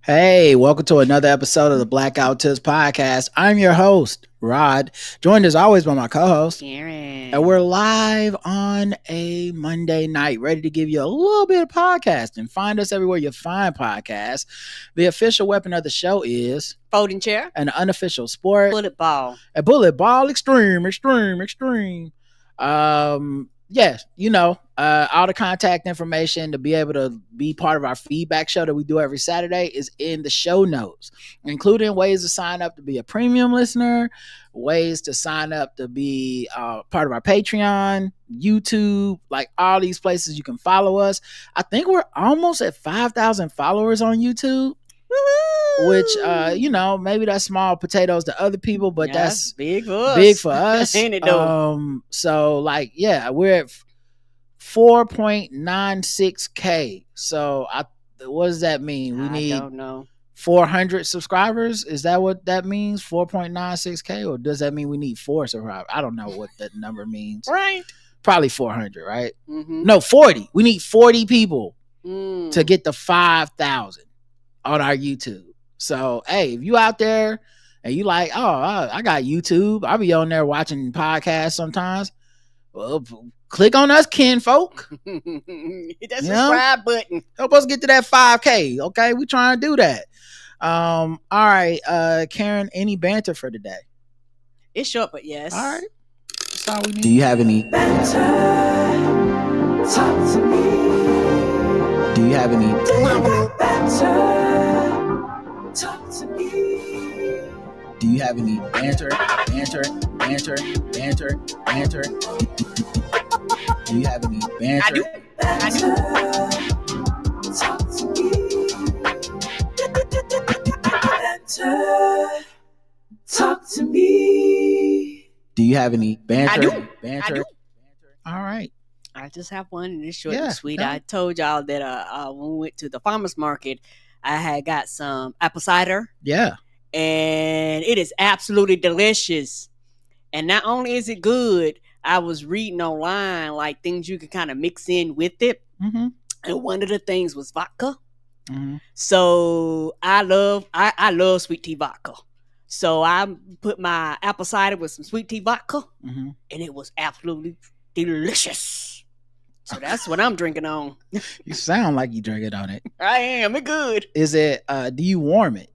Hey, welcome to another episode of the Blackout Tips Podcast. I'm your host, Rod, joined as always by my co-host, Karen. and we're live on a Monday night, ready to give you a little bit of podcasting. Find us everywhere you find podcasts. The official weapon of the show is folding chair, an unofficial sport, bullet ball. A bullet ball, extreme. Yes, all the contact information to be able to be part of our feedback show that we do every Saturday is in the show notes, including ways to sign up to be a premium listener, ways to sign up to be part of our Patreon, YouTube, like all these places you can follow us. I think we're almost at 5,000 followers on YouTube. Woo-hoo! Which, maybe that's small potatoes to other people, but that's big for us. Big for us. Ain't it though? We're at 4.96K. So what does that mean? I don't know. 400 subscribers. Is that what that means? 4.96K, or does that mean we need 4 subscribers? I don't know what that number means. Right. Probably 400, right? Mm-hmm. No, 40. We need 40 people to get to 5,000 on our YouTube. So, hey, if you out there and you like, I got YouTube, I'll be on there watching podcasts sometimes. Well, click on us, kinfolk. Hit that subscribe button. Help us get to that 5K. Okay, we trying to do that. All right, Karen, any banter for today? It's short, but yes. All right, that's all we need. Do you have any banter? Talk to me. Do you have any banter? Talk to me. Do you have any banter? Do you have any banter? I do. Talk to me. Banter. Talk to me. Do you have any banter? I do. Banter. I do. All right. I just have one, and it's short and sweet. I told y'all that when we went to the farmer's market, I had got some apple cider. Yeah. And it is absolutely delicious. And not only is it good, I was reading online like things you can kind of mix in with it. Mm-hmm. And one of the things was vodka. Mm-hmm. So I love sweet tea vodka. So I put my apple cider with some sweet tea vodka, and it was absolutely delicious. So that's what I'm drinking on. You sound like you drinking on it. I am. It's good. Is it? Do you warm it?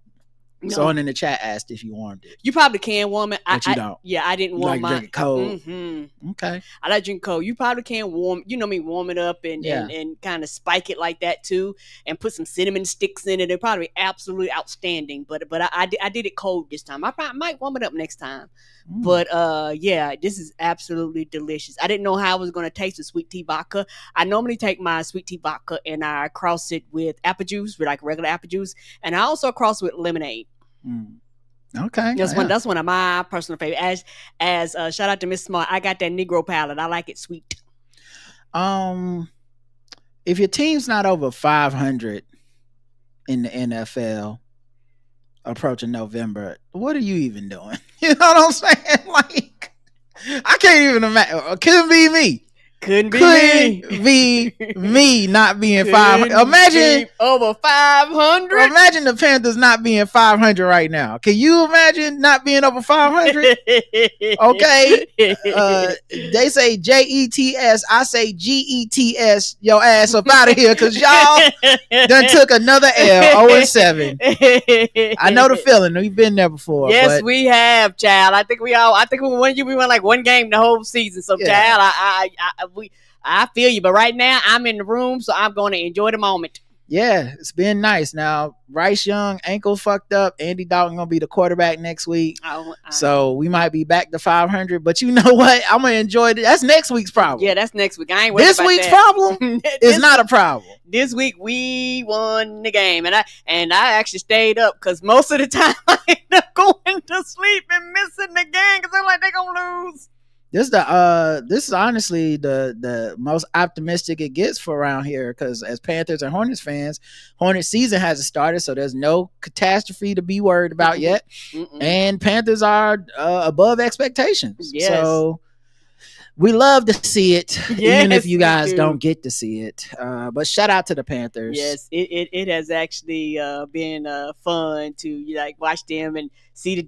No. Someone in the chat asked if you warmed it. You probably can warm it. But you don't. Yeah, I didn't warm mine. Drink it cold. Mm-hmm. Okay. I like drink cold. You probably can warm it up and kind of spike it like that too, and put some cinnamon sticks in it. It'd probably be absolutely outstanding. But I did it cold this time. I probably might warm it up next time. But this is absolutely delicious. I didn't know how I was going to taste the sweet tea vodka. I normally take my sweet tea vodka and I cross it with apple juice, with like regular apple juice, and I also cross it with lemonade. Okay, that's one of my personal favorites. As shout out to Miss Smart, I got that Negro palate. I like it sweet. If your team's not over 500 in the NFL approaching November, what are you even doing? You know what I'm saying? Like, I can't even imagine. Couldn't be me. Couldn't be me not being 500. Imagine over 500. Imagine the Panthers not being 500 right now. Can you imagine not being over 500? Okay. They say JETS. I say GETS. Your ass up out of here because y'all done took another L. 0-7. I know the feeling. We've been there before. Yes, we have, child. I think we won like one game the whole season. So, child, I feel you, but right now I'm in the room, so I'm going to enjoy the moment. Yeah, it's been nice. Now, Bryce Young, ankle fucked up. Andy Dalton going to be the quarterback next week. So we might be back to 500, but you know what? I'm going to enjoy it. That's next week's problem. Yeah, that's next week. I ain't worried about that. This week's problem is not a problem. This week we won the game, and I actually stayed up because most of the time I end up going to sleep and missing the game because I'm like, they're going to lose. This is honestly the most optimistic it gets for around here, because as Panthers and Hornets fans, Hornets season hasn't started, so there's no catastrophe to be worried about yet. And Panthers are above expectations. Yes. So We love to see it, Yes, even if you we guys do. don't get to see it. But shout out to the Panthers. Yes, it has actually been fun to like watch them and see the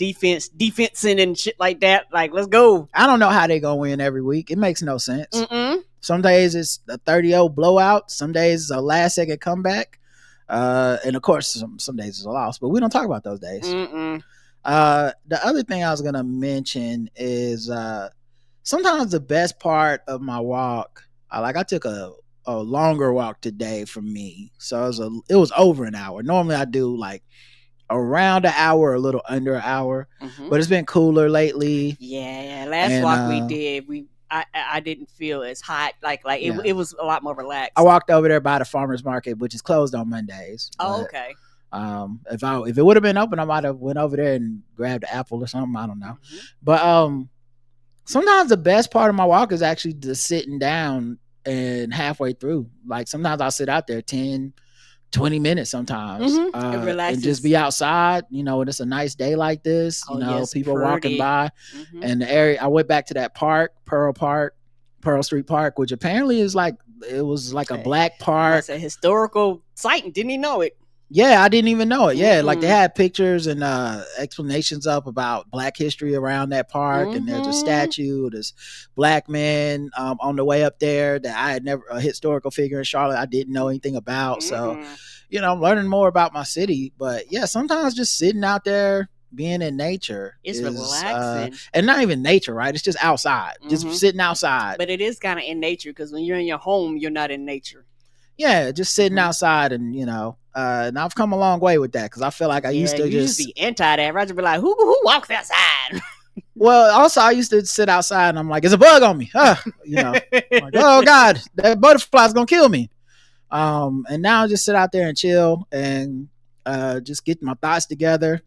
defensing and shit like that. Like, let's go. I don't know how they gonna win every week. It makes no sense. Mm-mm. Some days it's a 30-0 blowout. Some days it's a last second comeback. And of course, some days it's a loss. But we don't talk about those days. Mm-mm. The other thing I was gonna mention is sometimes the best part of my walk, I took a longer walk today for me, so it was over an hour. Normally I do like around an hour, a little under an hour, but it's been cooler lately. Yeah, last walk we did, I didn't feel as hot. It was a lot more relaxed. I walked over there by the farmers market, which is closed on Mondays. Oh, okay. If it would have been open, I might have went over there and grabbed an apple or something. I don't know. But sometimes the best part of my walk is actually just sitting down and halfway through. Like sometimes I'll sit out there 10, 20 minutes sometimes and just be outside, when it's a nice day like this, people walking by and the area. I went back to that park, Pearl Street Park, which apparently is it was like a black park. It's a historical site and didn't even know it. Yeah, I didn't even know it. Yeah, like they had pictures and explanations up about Black history around that park, and there's a statue, this black man on the way up there that I had never, a historical figure in Charlotte I didn't know anything about. So, I'm learning more about my city. But yeah, sometimes just sitting out there, being in nature is relaxing. And not even nature, right? It's just outside, just sitting outside. But it is kind of in nature, because when you're in your home, you're not in nature. Yeah, just sitting outside, and and I've come a long way with that, because I feel like I used to just be anti that. Roger be like, who walks outside? Well, also I used to sit outside and I'm like, there's a bug on me. Like, oh God, that butterfly's gonna kill me. And now I just sit out there and chill and just get my thoughts together.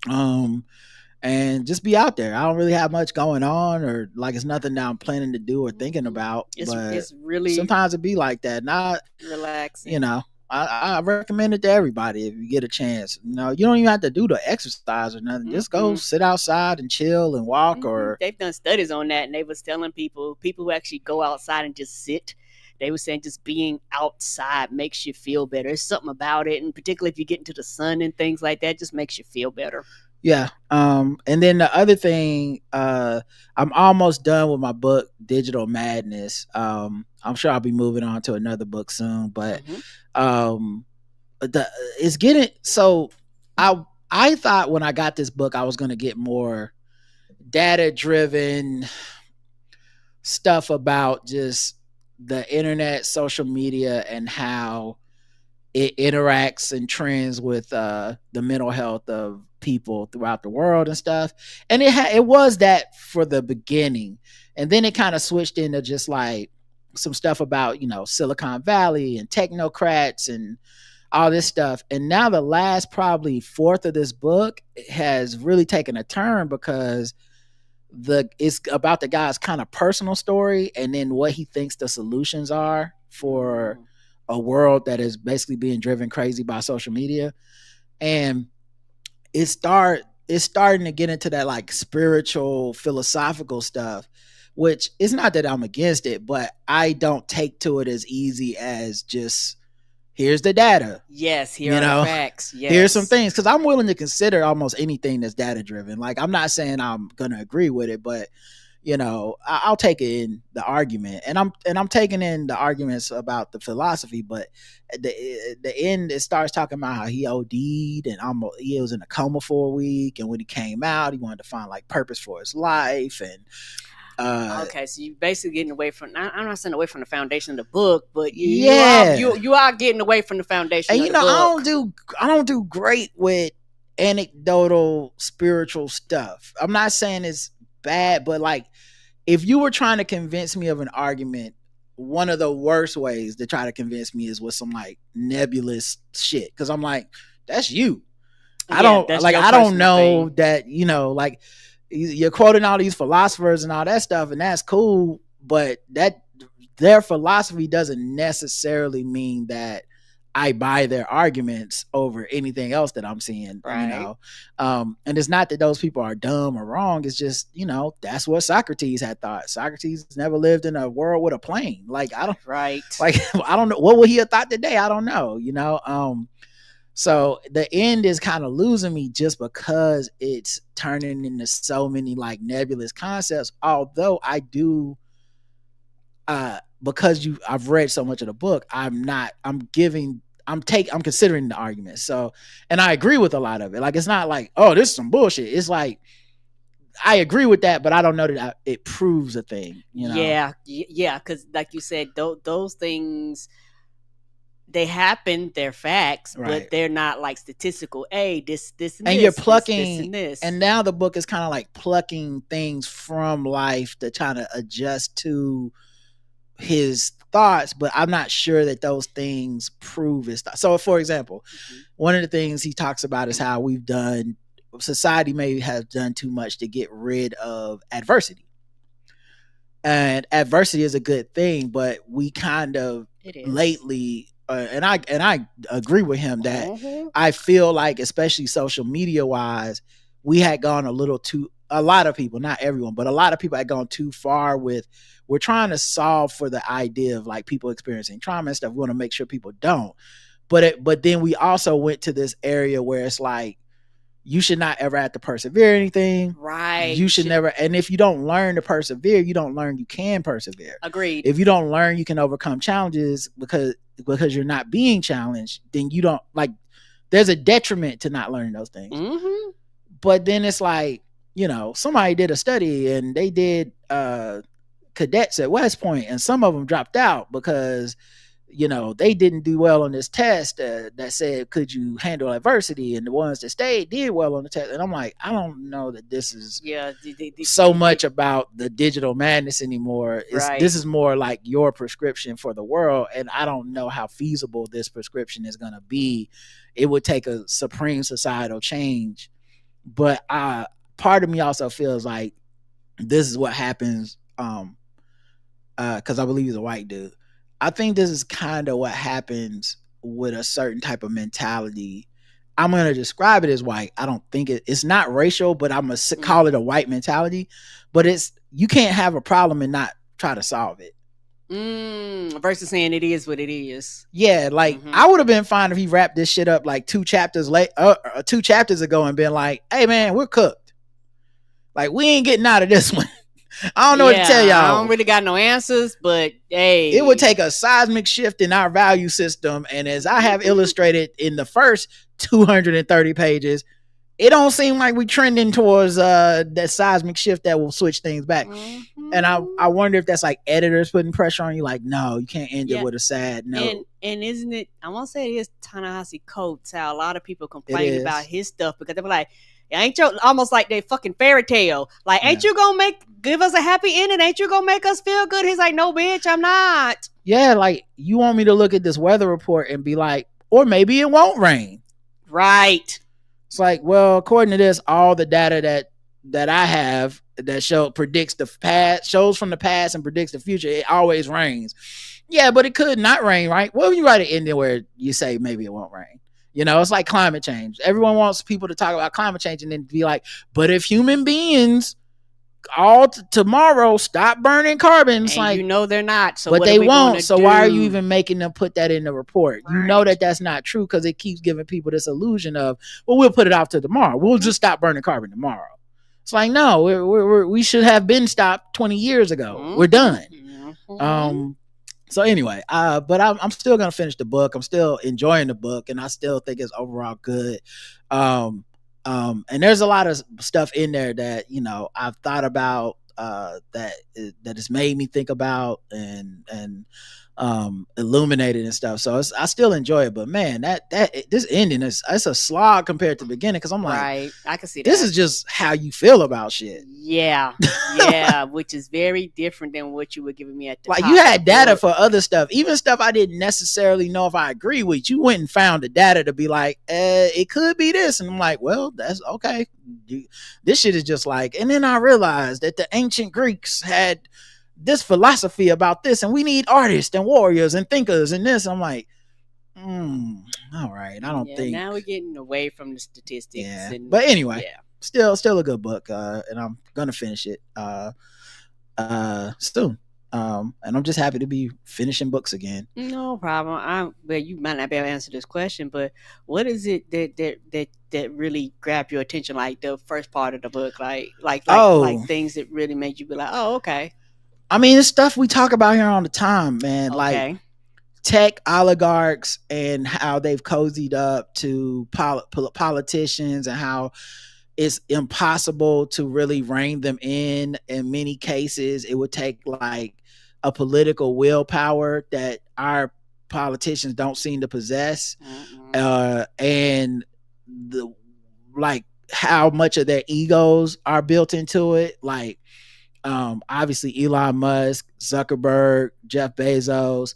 And just be out there. I don't really have much going on, or like it's nothing that I'm planning to do or thinking about. It's really, sometimes it be like that. Not relaxing. I recommend it to everybody if you get a chance. You don't even have to do the exercise or nothing. Just go sit outside and chill and walk. Or they've done studies on that, and they was telling people who actually go outside and just sit, they were saying just being outside makes you feel better. There's something about it, and particularly if you get into the sun and things like that, just makes you feel better. Yeah. And then the other thing, I'm almost done with my book, Digital Madness. I'm sure I'll be moving on to another book soon, but it's getting, so I thought when I got this book, I was going to get more data driven stuff about just the internet, social media, and how it interacts and trends with the mental health of people throughout the world and stuff. And it was that for the beginning, and then it kind of switched into just like some stuff about Silicon Valley and technocrats and all this stuff. And now the last probably fourth of this book has really taken a turn, because it's about the guy's kind of personal story, and then what he thinks the solutions are for a world that is basically being driven crazy by social media. And it's starting to get into that like spiritual, philosophical stuff, which is not that I'm against it, but I don't take to it as easy as just, here's the data. Yes, here are the facts. Yes. Here's some things, because I'm willing to consider almost anything that's data driven. Like, I'm not saying I'm gonna agree with it, but I'll take it in the argument, and I'm taking in the arguments about the philosophy. But at the end, it starts talking about how he OD'd and he was in a coma for a week, and when he came out, he wanted to find like purpose for his life. And okay, so you're basically getting away from, I'm not saying away from the foundation of the book, but you are getting away from the foundation. And of the book. I don't do great with anecdotal spiritual stuff. I'm not saying it's bad, but like, if you were trying to convince me of an argument, one of the worst ways to try to convince me is with some like nebulous shit, because I'm like, that's you. I don't know thing. That like, you're quoting all these philosophers and all that stuff, and that's cool, but that their philosophy doesn't necessarily mean that I buy their arguments over anything else that I'm seeing, Right. you know. And it's not that those people are dumb or wrong. It's just, you know, that's what Socrates had thought. Socrates never lived in a world with a plane. Like, I don't, Right. like, I don't know. What would he have thought today? I don't know, you know. So the end is kind of losing me just because it's turning into so many like nebulous concepts. Although I do, because I've read so much of the book, I'm considering the argument. So, and I agree with a lot of it. Like, it's not like, oh, this is some bullshit. It's like, I agree with that, but I don't know that it proves a thing, you know? Yeah. Cause like you said, those things, they happen, they're facts, Right. but they're not like statistical. Hey, this and and this, you're plucking this and this. And now the book is kind of like plucking things from life to try to adjust to his thoughts, but I'm not sure that those things prove his thoughts. So, for example, one of the things he talks about is how society may have done too much to get rid of adversity. And adversity is a good thing, but we kind of lately, and I agree with him that I feel like, especially social media wise, we had gone a lot of people, not everyone, but a lot of people had gone too far with, we're trying to solve for the idea of like people experiencing trauma and stuff. We want to make sure people don't. But then we also went to this area where it's like, you should not ever have to persevere anything. Right. You should never. And if you don't learn to persevere, you don't learn you can persevere. Agreed. If you don't learn you can overcome challenges because you're not being challenged, then you don't, like, there's a detriment to not learning those things. Mm-hmm. But then it's like, you know, somebody did a study and they did cadets at West Point, and some of them dropped out because, you know, they didn't do well on this test that said, could you handle adversity? And the ones that stayed did well on the test. And I'm like, I don't know that this is so much about the digital madness anymore. This is more like your prescription for the world. And I don't know how feasible this prescription is going to be. It would take a supreme societal change. But part of me also feels like this is what happens because I believe he's a white dude. I think this is kind of what happens with a certain type of mentality. I'm going to describe it as white. I don't think it's not racial, but I'm going to call it a white mentality. But you can't have a problem and not try to solve it. Versus saying it is what it is. Yeah, like I would have been fine if he wrapped this shit up like 2 chapters ago and been like, hey man, we're cooked. Like, we ain't getting out of this one. I don't know what to tell y'all. I don't really got no answers, but hey, it would take a seismic shift in our value system. And as I have illustrated in the first 230 pages, it don't seem like we trending towards that seismic shift that will switch things back. And I wonder if that's like editors putting pressure on you, like, no, you can't end it with a sad note. And isn't it, I want to say it is Ta-Nehisi Coates, how a lot of people complain about his stuff because they were like, ain't you, almost like they fucking fairy tale, like, ain't you gonna give us a happy ending? Ain't you gonna make us feel good? He's like, no bitch, I'm not. Yeah, like, you want me to look at this weather report and be like, or maybe it won't rain. Right. It's like, well, according to this, all the data that I have that predicts the past, shows from the past and predicts the future, it always rains. Yeah, but it could not rain, right? Well, you write it in where you say maybe it won't rain. You know, it's like climate change. Everyone wants people to talk about climate change and then be like, but if human beings all tomorrow stop burning carbon, it's like, you know they're not. So but they won't. So why are you even making them put that in the report? Right. You know that's not true because it keeps giving people this illusion of, well, we'll put it off to tomorrow. We'll just stop burning carbon tomorrow. It's like, no, we should have been stopped 20 years ago. We're done. So anyway, but I'm still gonna finish the book. I'm still enjoying the book, and I still think it's overall good. And there's a lot of stuff in there that, you know, I've thought about that has made me think about and illuminated and stuff. So I still enjoy it, but man, this ending it's a slog compared to the beginning because I'm like, right, I can see that. This is just how you feel about shit. Yeah, which is very different than what you were giving me at the like top. You had data for other stuff, even stuff I didn't necessarily know if I agree with. You went and found the data to be like, it could be this, and I'm like, well, that's okay. This shit is just like, and then I realized that the ancient Greeks had this philosophy about this, and we need artists and warriors and thinkers and this. I'm like, All right. I don't think. Now we're getting away from the statistics. Yeah. And But anyway, yeah. still a good book. And I'm gonna finish it soon. And I'm just happy to be finishing books again. No problem. Well, you might not be able to answer this question, but what is it that really grabbed your attention? Like the first part of the book, like things that really made you be like, oh, okay. I mean, it's stuff we talk about here all the time, man. Okay. Like tech oligarchs and how they've cozied up to politicians and how it's impossible to really rein them in. In many cases, it would take like a political willpower that our politicians don't seem to possess. And the like how much of their egos are built into it. Like obviously Elon Musk, Zuckerberg, Jeff Bezos,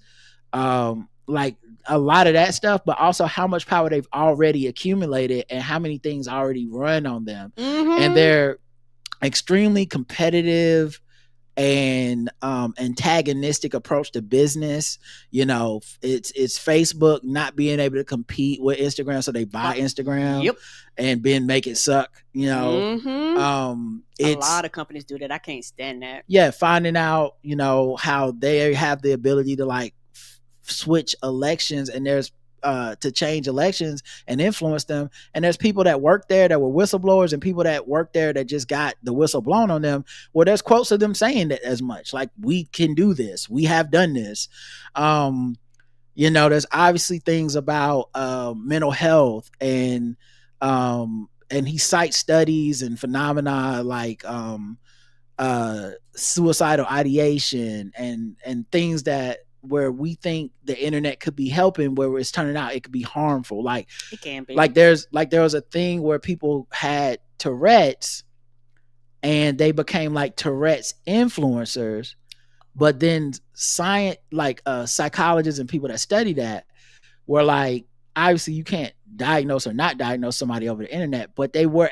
like a lot of that stuff, but also how much power they've already accumulated and how many things already run on them. And they're extremely competitive and antagonistic approach to business. You know, it's Facebook not being able to compete with Instagram, so they buy Instagram and then make it suck. You know, a lot of companies do that. I can't stand that. Yeah, finding out, you know, how they have the ability to like switch elections and there's to change elections and influence them. And there's people that work there that were whistleblowers and people that work there that just got the whistle blown on them. Well, there's quotes of them saying that as much like, we can do this. We have done this. You know, there's obviously things about mental health and he cites studies and phenomena like suicidal ideation and things that where we think the internet could be helping, where it's turning out it could be harmful. Like it can be. Like there was a thing where people had Tourette's and they became like Tourette's influencers, but then psychologists and people that study that were like, obviously you can't diagnose or not diagnose somebody over the internet, but they were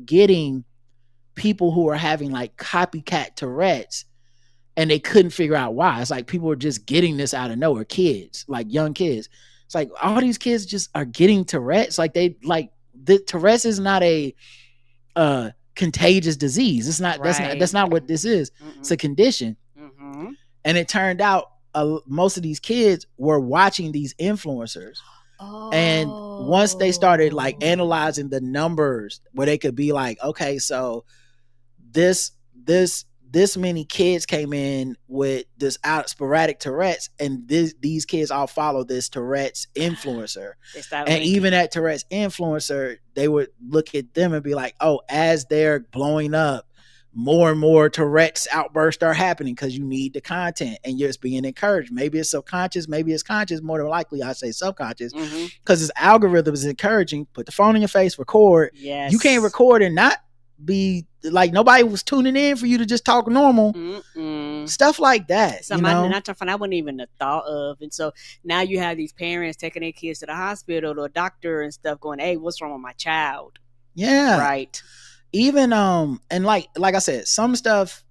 getting people who were having like copycat Tourette's and they couldn't figure out why. It's like people were just getting this out of nowhere. Kids, like young kids. It's like all these kids just are getting Tourette's. Like the Tourette's is not a contagious disease. It's not. Right. That's not what this is. It's a condition. And it turned out most of these kids were watching these influencers. And once they started like analyzing the numbers, where they could be like, okay, so this many kids came in with this sporadic Tourette's, and these kids all follow this Tourette's influencer. And even that Tourette's influencer, they would look at them and be like, oh, as they're blowing up, more and more Tourette's outbursts are happening because you need the content and you're just being encouraged. Maybe it's subconscious, maybe it's conscious. More than likely, I say subconscious, because this algorithm is encouraging. Put the phone in your face, record. Yes. You can't record and not be like nobody was tuning in for you to just talk normal. Stuff like that. Not something I wouldn't even have thought of. And so now you have these parents taking their kids to the hospital or a doctor and stuff, going, "Hey, what's wrong with my child?" Yeah, right. Even and like I said, some stuff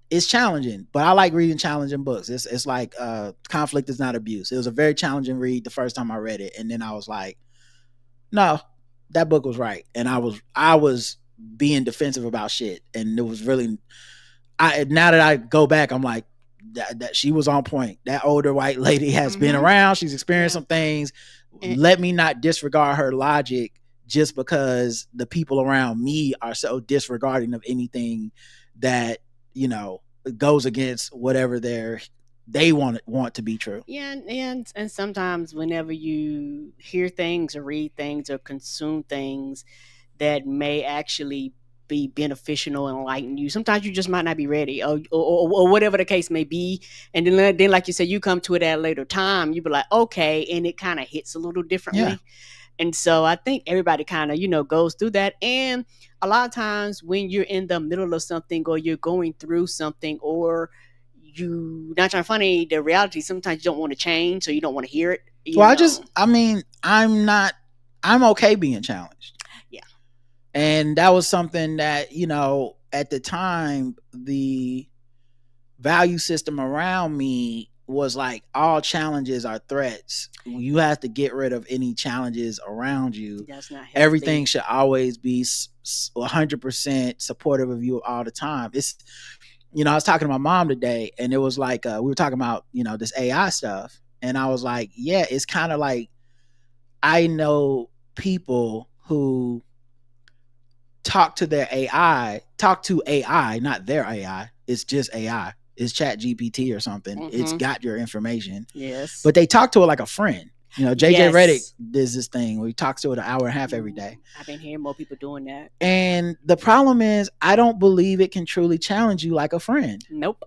is challenging, but I like reading challenging books. It's like Conflict Is Not Abuse. It was a very challenging read the first time I read it, and then I was like, no, that book was right, and I was being defensive about shit, and it was really now that I go back, I'm like, that she was on point. That older white lady has been around, she's experienced some things. Let me not disregard her logic just because the people around me are so disregarding of anything that, you know, goes against whatever they want to be true. Yeah, and sometimes whenever you hear things or read things or consume things that may actually be beneficial and enlighten you, sometimes you just might not be ready, or whatever the case may be. And then like you said, you come to it at a later time, you be like, okay, and it kind of hits a little differently. Yeah. And so I think everybody kind of, you know, goes through that. And a lot of times when you're in the middle of something or you're going through something or you not trying to funny, the reality, sometimes you don't want to change, so you don't want to hear it. I'm okay being challenged. Yeah. And that was something that, you know, at the time, the value system around me was like, all challenges are threats. You have to get rid of any challenges around you. That's not healthy. Everything should always be 100% supportive of you all the time. It's, I was talking to my mom today, and it was like, we were talking about, this AI stuff. And I was like, yeah, it's kind of like, I know people who talk to AI, not their AI. It's just AI. It's Chat GPT or something. Mm-hmm. It's got your information. Yes. But they talk to it like a friend. JJ Reddick does this thing where he talks to it an hour and a half every day. I've been hearing more people doing that. And the problem is, I don't believe it can truly challenge you like a friend. Nope.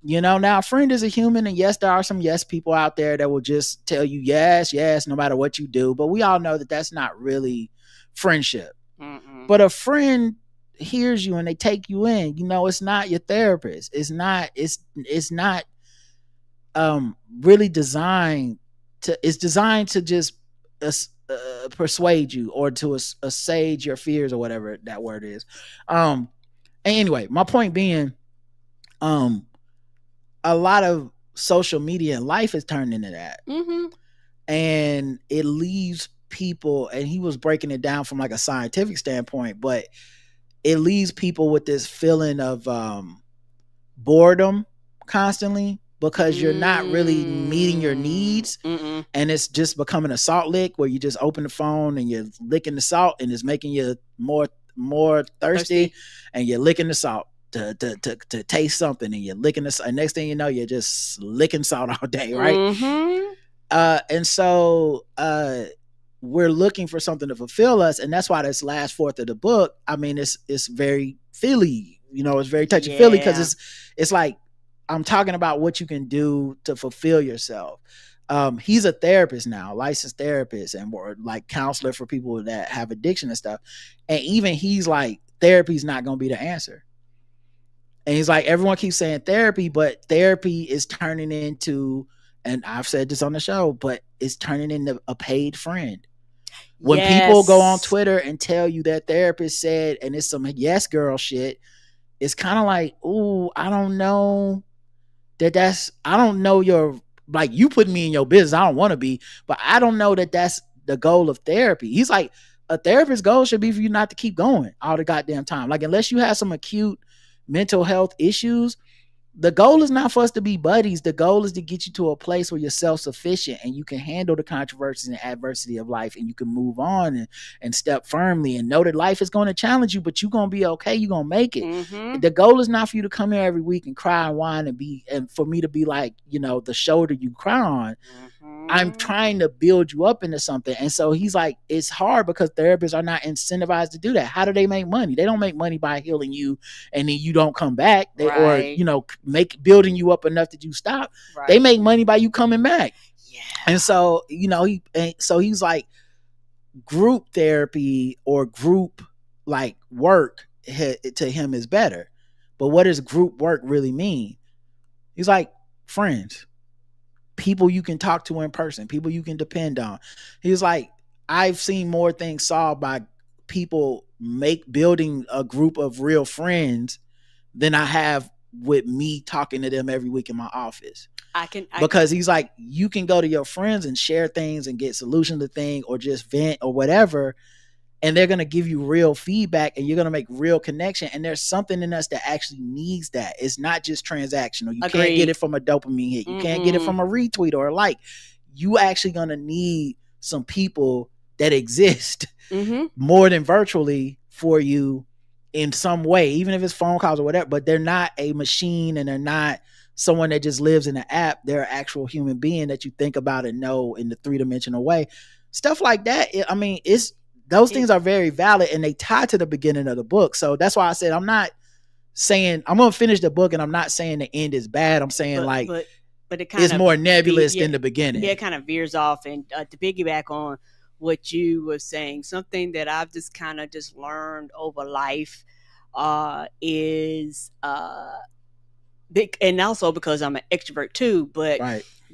Now a friend is a human, and yes, there are some yes people out there that will just tell you yes, no matter what you do. But we all know that that's not really friendship. Mm-mm. But a friend hears you and they take you in. It's not your therapist. It's not really designed to. It's designed to just persuade you or to assuage your fears or whatever that word is. Anyway, my point being, a lot of social media and life has turned into that. Mm-hmm. And it leaves people, and he was breaking it down from like a scientific standpoint, but it leaves people with this feeling of boredom constantly, because you're not really meeting your needs. Mm-mm. And it's just becoming a salt lick where you just open the phone and you're licking the salt, and it's making you more thirsty. And you're licking the salt to taste something, and you're licking the salt. And next thing you know, you're just licking salt all day, right? Mm-hmm. And so we're looking for something to fulfill us, and that's why this last fourth of the book, I mean, it's very feely, it's very touchy-feely, because it's like I'm talking about what you can do to fulfill yourself. He's a therapist now, licensed therapist, and more like counselor for people that have addiction and stuff. And even he's like, therapy's not going to be the answer. And he's like, everyone keeps saying therapy, but therapy is turning into, and I've said this on the show, but it's turning into a paid friend. When people go on Twitter and tell you that therapist said, and it's some yes girl shit, it's kind of like, ooh, I don't know I don't know your, like, you put me in your business. I don't want to be, but I don't know that that's the goal of therapy. He's like, a therapist's goal should be for you not to keep going all the goddamn time. Like, unless you have some acute mental health issues, the goal is not for us to be buddies. The goal is to get you to a place where you're self-sufficient and you can handle the controversies and adversity of life, and you can move on and step firmly and know that life is going to challenge you, but you're going to be okay. You're going to make it. Mm-hmm. The goal is not for you to come here every week and cry and whine and for me to be like, the shoulder you cry on. Mm-hmm. I'm trying to build you up into something. And so he's like, it's hard because therapists are not incentivized to do that. How do they make money? They don't make money by healing you and then you don't come back. Or, make building you up enough that you stop. Right. They make money by you coming back. Yeah. And so, he's like, group therapy or group like work to him is better. But what does group work really mean? He's like, friends, people you can talk to in person, people you can depend on. He's like, I've seen more things solved by people building a group of real friends than I have with me talking to them every week in my office. Because he's like, you can go to your friends and share things and get solutions to things or just vent or whatever, and they're going to give you real feedback and you're going to make real connection. And there's something in us that actually needs that. It's not just transactional. You can't get it from a dopamine hit. You can't get it from a retweet or a like. You actually going to need some people that exist more than virtually for you in some way, even if it's phone calls or whatever, but they're not a machine and they're not someone that just lives in an app. They're an actual human being that you think about and know in the 3-dimensional way. Stuff like that. Those things are very valid and they tie to the beginning of the book. So that's why I said, I'm not saying I'm going to finish the book and I'm not saying the end is bad. I'm saying but it kind of more nebulous than the beginning. Yeah, it kind of veers off. And to piggyback on what you were saying, something that I've just kind of just learned over life is big, and also because I'm an extrovert too, but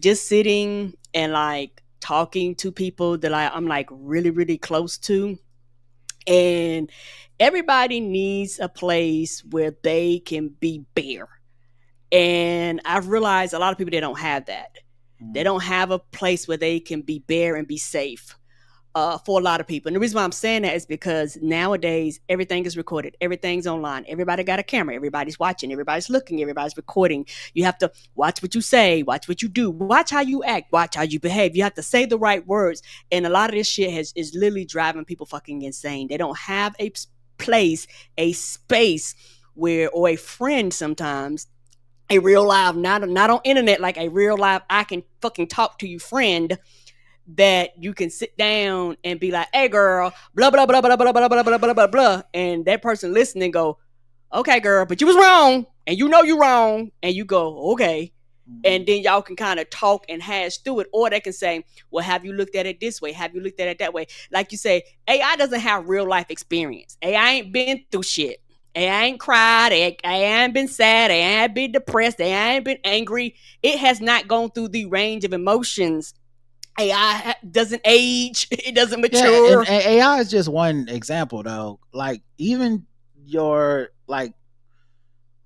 just sitting and like talking to people that I'm like really, really close to, and everybody needs a place where they can be bare. And I've realized a lot of people, they don't have that. They don't have a place where they can be bare and be safe. For a lot of people. And the reason why I'm saying that is because nowadays everything is recorded. Everything's online. Everybody got a camera. Everybody's watching. Everybody's looking. Everybody's recording. You have to watch what you say. Watch what you do. Watch how you act. Watch how you behave. You have to say the right words. And a lot of this shit is literally driving people fucking insane. They don't have a place, a space where, or a friend sometimes, a real live, not on internet, like a real live, I can fucking talk to you friend, that you can sit down and be like, hey girl, blah blah blah blah blah blah blah blah blah blah blah, and that person listening go, okay girl, but you was wrong, and you know you wrong, and you go, okay. And then y'all can kind of talk and hash through it. Or they can say, well, have you looked at it this way? Have you looked at it that way? Like you say, AI doesn't have real life experience. AI ain't been through shit. AI ain't cried. AI ain't been sad. AI ain't been depressed. AI ain't been angry. It has not gone through the range of emotions. AI doesn't age. It doesn't mature. And AI is just one example, though. Like, even your like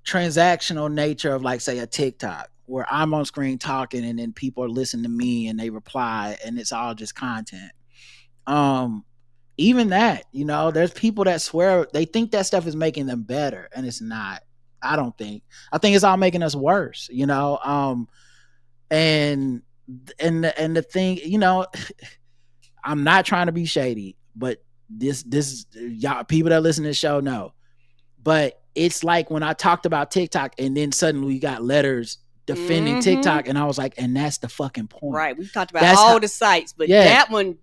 transactional nature of, like, say, a TikTok, where I'm on screen talking and then people are listening to me and they reply and it's all just content. Even that, there's people that swear they think that stuff is making them better, and it's not. I think it's all making us worse, and the thing, I'm not trying to be shady, but this y'all people that listen to this show know. But it's like when I talked about TikTok and then suddenly we got letters defending TikTok, and I was like, and that's the fucking point. Right. We've talked about all the sites, but that one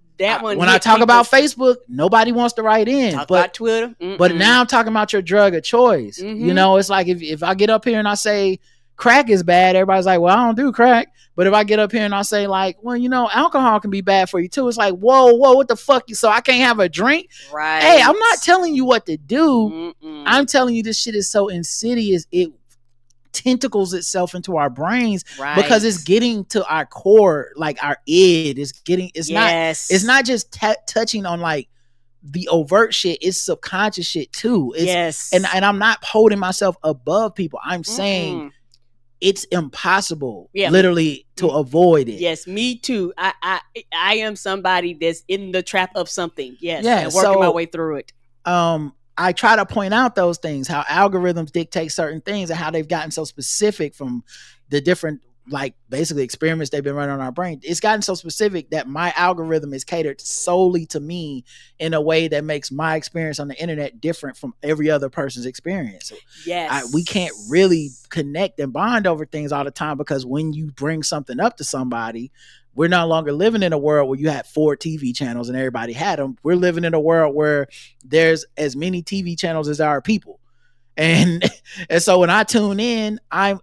when I talk about Facebook, nobody wants to write in. Talk about Twitter. But now I'm talking about your drug of choice. It's like if I get up here and I say crack is bad, everybody's like, well, I don't do crack. But if I get up here and I say, like, well, alcohol can be bad for you too, it's like, whoa, what the fuck? So I can't have a drink? Right. Hey, I'm not telling you what to do. I'm telling you this shit is so insidious. It tentacles itself into our brains, because it's getting to our core, like our id. It's not just touching on like the overt shit, it's subconscious shit too. And I'm not holding myself above people. I'm saying it's impossible, literally, to avoid it. Yes, me too. I am somebody that's in the trap of something. Yes, and working my way through it. I try to point out those things, how algorithms dictate certain things and how they've gotten so specific from the different, like, basically experiments they've been running on our brain. It's gotten so specific that my algorithm is catered solely to me in a way that makes my experience on the internet different from every other person's experience. Yes. We can't really connect and bond over things all the time, because when you bring something up to somebody, we're no longer living in a world where you had 4 TV channels and everybody had them. We're living in a world where there's as many TV channels as there are people. And so when I tune in, I'm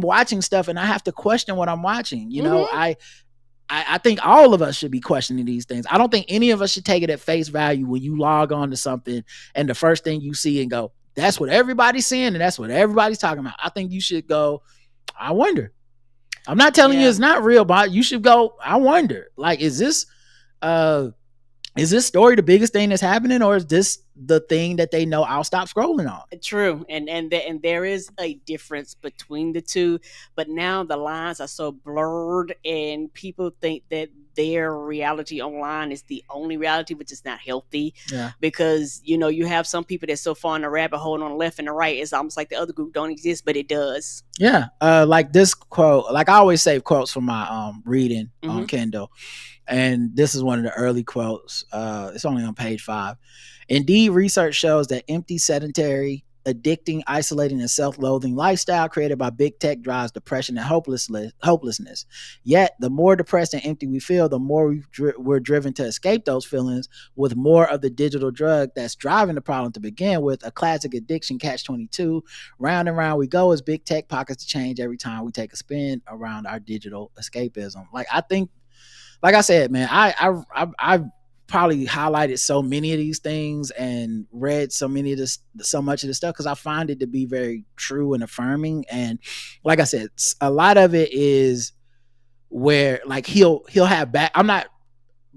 watching stuff and I have to question what I'm watching. I think all of us should be questioning these things. I don't think any of us should take it at face value when you log on to something and the first thing you see and go, that's what everybody's saying and that's what everybody's talking about. I think you should go, I wonder. I'm not telling you it's not real, but you should go, I wonder. Like, is this story the biggest thing that's happening, or is this the thing that they know I'll stop scrolling on? True. And there is a difference between the two, but now the lines are so blurred and people think that their reality online is the only reality, which is not healthy. Because you have some people that's so far in the rabbit hole on the left and the right, it's almost like the other group don't exist, but it does. Like this quote, like I always save quotes from my reading on Kindle, and this is one of the early quotes. It's only on page 5. Indeed, research shows that empty, sedentary, addicting, isolating, and self-loathing lifestyle created by big tech drives depression and hopelessness. Yet, the more depressed and empty we feel, the more we're driven to escape those feelings with more of the digital drug that's driving the problem to begin with. A classic addiction catch-22. Round and round we go as big tech pockets to change every time we take a spin around our digital escapism. Like, I think, like I said, man, I've probably highlighted so many of these things and read so much of this stuff because I find it to be very true and affirming. And like I said, a lot of it is where, like, he'll have back. I'm not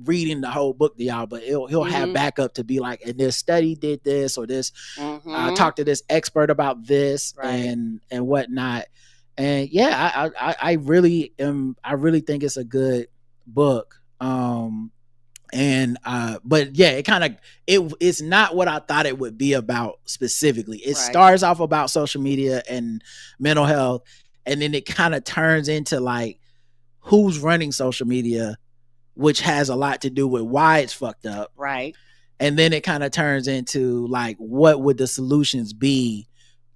reading the whole book to y'all, but he'll have backup to be like, and this study did this or this. Talk to this expert about this and whatnot. And yeah, I really think it's a good book. But yeah, it's not what I thought it would be about specifically. It starts off about social media and mental health, and then it kind of turns into like who's running social media, which has a lot to do with why it's fucked up. Right. And then it kind of turns into like, what would the solutions be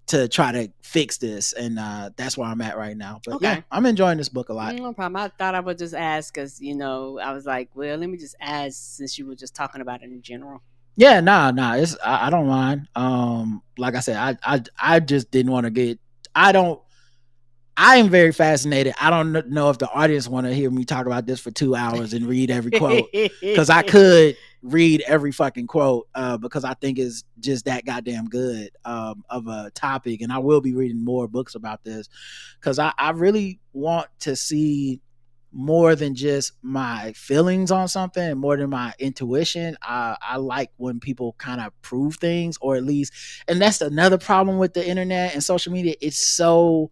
to try to fix this? And that's where I'm at right now. But yeah, I'm enjoying this book a lot. No problem. I thought I would just ask because, I was like, well, let me just ask since you were just talking about it in general. Yeah, nah. I don't mind. Like I said, I just didn't want to get. I am very fascinated. I don't know if the audience want to hear me talk about this for 2 hours and read every quote, because I could read every fucking quote because I think it's just that goddamn good of a topic. And I will be reading more books about this because I really want to see more than just my feelings on something and more than my intuition. I like when people kind of prove things, or at least, and that's another problem with the internet and social media. It's so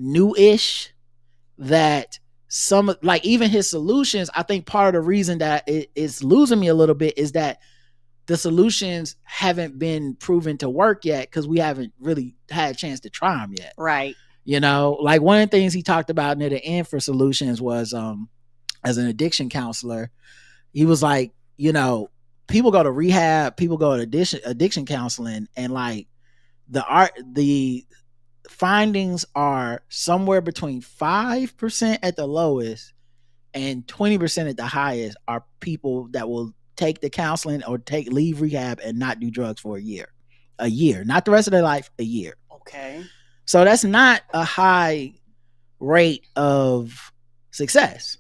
new-ish that some, like even his solutions, I think part of the reason that it's losing me a little bit is that the solutions haven't been proven to work yet because we haven't really had a chance to try them yet. Right. Like one of the things he talked about near the end for solutions was as an addiction counselor, he was like, people go to rehab, people go to addiction counseling, and like the findings are somewhere between 5% at the lowest and 20% at the highest are people that will take the counseling or leave rehab and not do drugs for a year, not the rest of their life, a year. Okay. So that's not a high rate of success.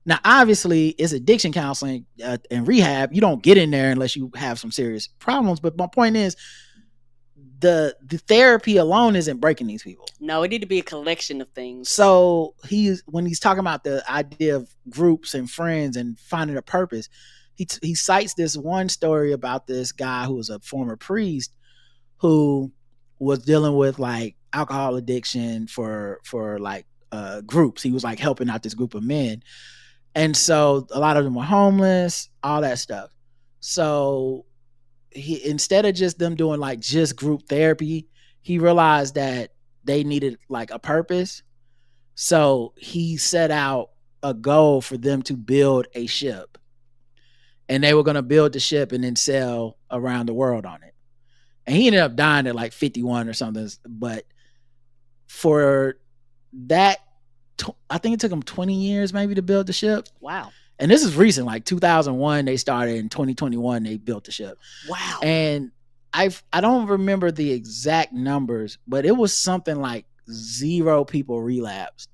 Now, obviously, it's addiction counseling and rehab. You don't get in there unless you have some serious problems. But my point is, the therapy alone isn't breaking these people. No, it need to be a collection of things. So when he's talking about the idea of groups and friends and finding a purpose, he cites this one story about this guy who was a former priest who was dealing with like alcohol addiction for like groups. He was like helping out this group of men, and so a lot of them were homeless, all that stuff. So he, instead of just them doing like just group therapy, he realized that they needed like a purpose. So he set out a goal for them to build a ship, and they were going to build the ship and then sail around the world on it. And he ended up dying at like 51 or something. But for that, I think it took him 20 years maybe to build the ship. Wow. And this is recent, like 2001 they started, in 2021 they built the ship. Wow. And I don't remember the exact numbers, but it was something like 0 people relapsed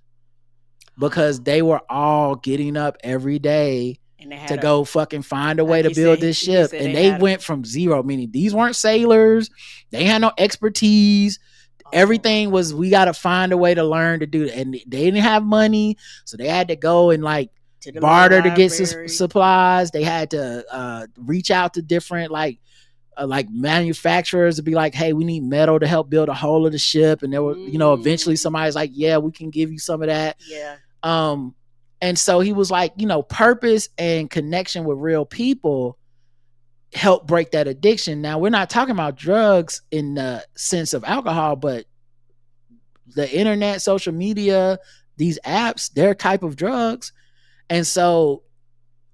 because they were all getting up every day to go fucking find a way to build this ship. And they went from 0, meaning these weren't sailors, they had no expertise. Everything was, we got to find a way to learn to do it. And they didn't have money, so they had to go and like barter to get supplies. They had to reach out to different like manufacturers to be like, hey, we need metal to help build a hull of the ship. And there were, eventually somebody's like, yeah, we can give you some of that. Yeah. And so he was like, purpose and connection with real people help break that addiction. Now, we're not talking about drugs in the sense of alcohol, but the internet, social media, these apps, they're type of drugs. And so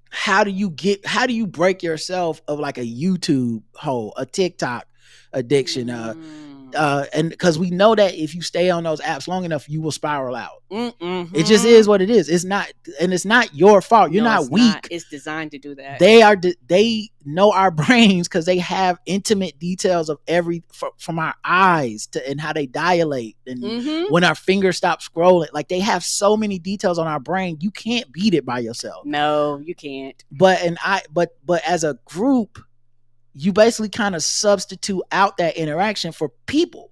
how do you break yourself of like a YouTube hole, a TikTok addiction? And because we know that if you stay on those apps long enough, you will spiral out. Mm-hmm. It just is what it is. It's not your fault. You're not weak. It's designed to do that. They know our brains because they have intimate details of from our eyes and how they dilate and when our fingers stop scrolling. Like they have so many details on our brain. You can't beat it by yourself. No, you can't. But as a group, you basically kind of substitute out that interaction for people.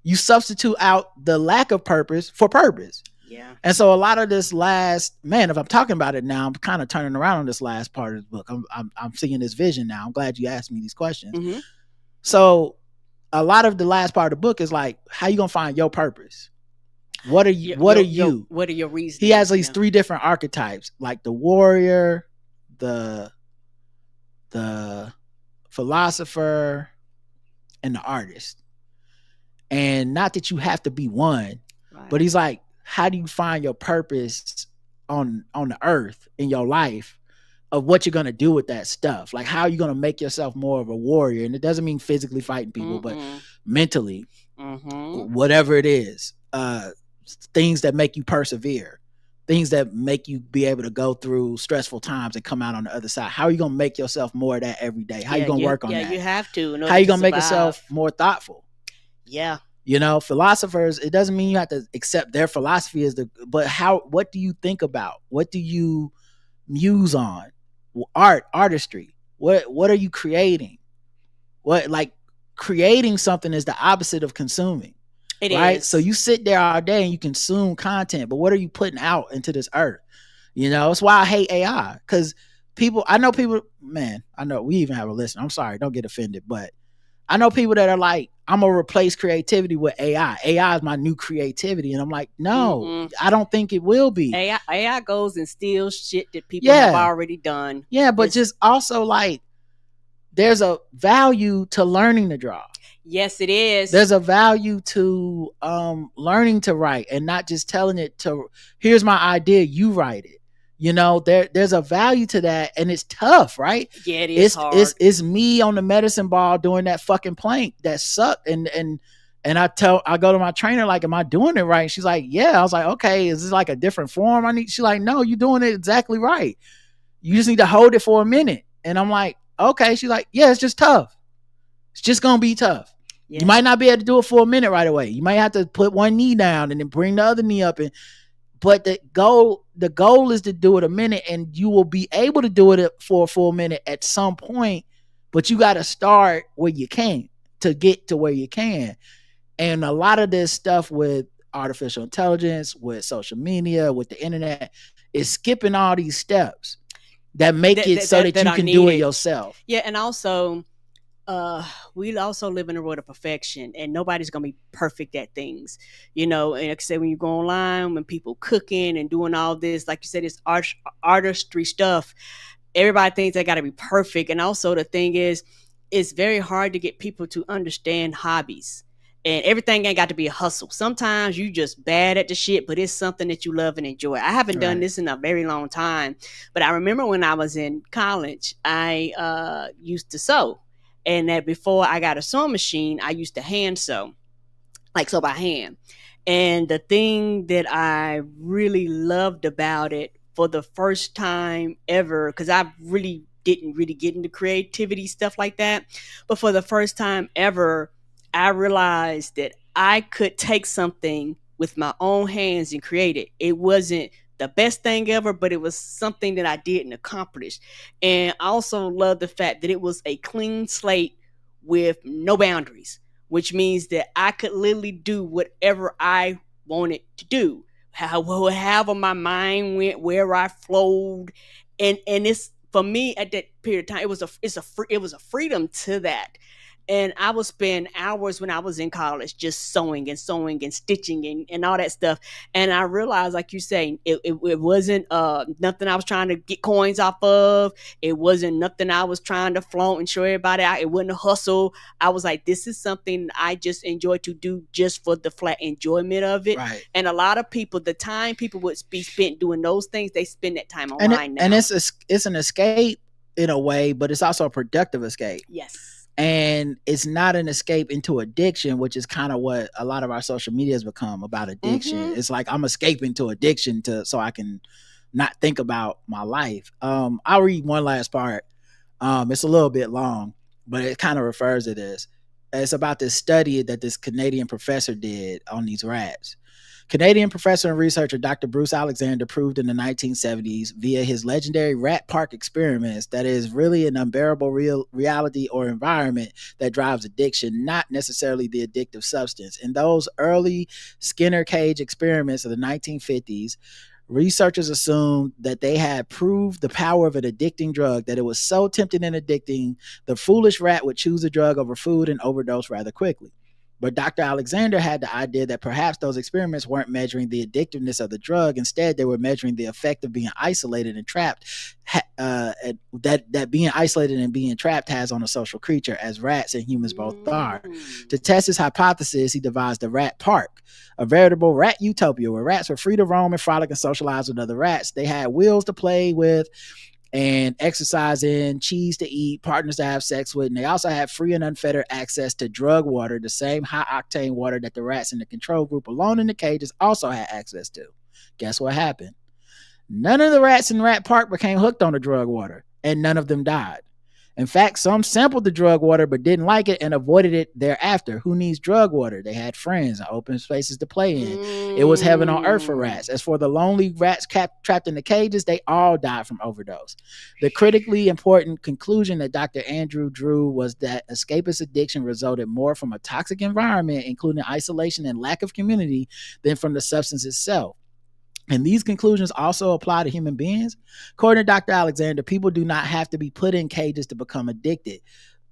You substitute out the lack of purpose for purpose. Yeah. And so a lot of this last, man, if I'm talking about it now, I'm kind of turning around on this last part of the book. I'm seeing this vision now. I'm glad you asked me these questions. Mm-hmm. So a lot of the last part of the book is like, how you gonna find your purpose? What are you? What are you? What are your reasons? He has these 3 different archetypes, like the warrior, the philosopher, and the artist. And not that you have to be one, right. But he's like, how do you find your purpose on the earth in your life of what you're gonna do with that stuff? Like, how are you gonna make yourself more of a warrior? And it doesn't mean physically fighting people, but mentally, whatever it is, things that make you persevere, things that make you be able to go through stressful times and come out on the other side. How are you gonna make yourself more of that every day? How are you gonna work on that? Yeah, you have to. How are you gonna make yourself more thoughtful? Yeah. Philosophers, it doesn't mean you have to accept their philosophy as but what do you think about? What do you muse on? Artistry. What are you creating? Like creating something is the opposite of consuming. It right? is. So you sit there all day and you consume content, but what are you putting out into this earth? That's why I hate AI, because I know we even have a listener. I'm sorry, don't get offended, but I know people that are like, I'm gonna replace creativity with AI. AI is my new creativity, and I'm like, no, I don't think it will be. AI goes and steals shit that people have already done. Yeah, but just also like, there's a value to learning to draw. Yes, it is. There's a value to learning to write and not just telling it to, here's my idea, you write it. There's a value to that, and it's tough, right? Yeah, it is hard. It's me on the medicine ball doing that fucking plank that sucked, and I go to my trainer like, am I doing it right? She's like, yeah. I was like, okay, is this like a different form? She's like, no, you're doing it exactly right. You just need to hold it for a minute. And I'm like, okay. She's like, yeah, it's just tough. It's just gonna be tough. Yeah. You might not be able to do it for a minute right away. You might have to put one knee down and then bring the other knee up, but the goal is to do it a minute, and you will be able to do it for a full minute at some point, but you got to start where you can to get to where you can. And a lot of this stuff with artificial intelligence, with social media, with the internet, is skipping all these steps that make it so that you can do it yourself. Yeah, and also we also live in a world of perfection, and nobody's gonna be perfect at things, and like I said, when you go online, when people cooking and doing all this, like you said, it's artistry stuff, everybody thinks they got to be perfect. And also the thing is, it's very hard to get people to understand hobbies, and everything ain't got to be a hustle. Sometimes you just bad at the shit, but it's something that you love and enjoy. I haven't done this in a very long time, but I remember when I was in college, I used to sew. And that before I got a sewing machine, I used to hand sew, like sew by hand. And the thing that I really loved about it for the first time ever, because I really didn't really get into creativity stuff like that, but for the first time ever, I realized that I could take something with my own hands and create it. It wasn't the best thing ever, but it was something that I did and accomplished. And I also love the fact that it was a clean slate with no boundaries, which means that I could literally do whatever I wanted to do, however my mind went, where I flowed. And it's, for me at that period of time, it was a freedom to that. And I would spend hours when I was in college just sewing and stitching and all that stuff. And I realized, like you say, it wasn't nothing I was trying to get coins off of. It wasn't nothing I was trying to flaunt and show everybody out. It wasn't a hustle. I was like, this is something I just enjoy to do just for the flat enjoyment of it. Right. And a lot of people, the time people would be spent doing those things, they spend that time online now. And it's an escape in a way, but it's also a productive escape. Yes. And it's not an escape into addiction, which is kind of what a lot of our social media has become about addiction. Mm-hmm. It's like I'm escaping to addiction so I can not think about my life. I'll read one last part. It's a little bit long, but it kind of refers to this. It's about this study that this Canadian professor did on these rats. Canadian professor and researcher Dr. Bruce Alexander proved in the 1970s via his legendary rat park experiments that it is really an unbearable reality or environment that drives addiction, not necessarily the addictive substance. In those early Skinner cage experiments of the 1950s, researchers assumed that they had proved the power of an addicting drug, that it was so tempting and addicting, the foolish rat would choose a drug over food and overdose rather quickly. But Dr. Alexander had the idea that perhaps those experiments weren't measuring the addictiveness of the drug. Instead, they were measuring the effect of being isolated and trapped, that being isolated and being trapped has on a social creature, as rats and humans both are. To test his hypothesis, he devised the rat park, a veritable rat utopia where rats were free to roam and frolic and socialize with other rats. They had wheels to play with and exercise in, cheese to eat, partners to have sex with, and they also had free and unfettered access to drug water, the same high-octane water that the rats in the control group alone in the cages also had access to. Guess what happened? None of the rats in Rat Park became hooked on the drug water, and none of them died. In fact, some sampled the drug water but didn't like it and avoided it thereafter. Who needs drug water? They had friends and open spaces to play in. It was heaven on earth for rats. As for the lonely rats trapped in the cages, they all died from overdose. The critically important conclusion that Dr. Andrew drew was that escapist addiction resulted more from a toxic environment, including isolation and lack of community, than from the substance itself. And these conclusions also apply to human beings. According to Dr. Alexander, people do not have to be put in cages to become addicted.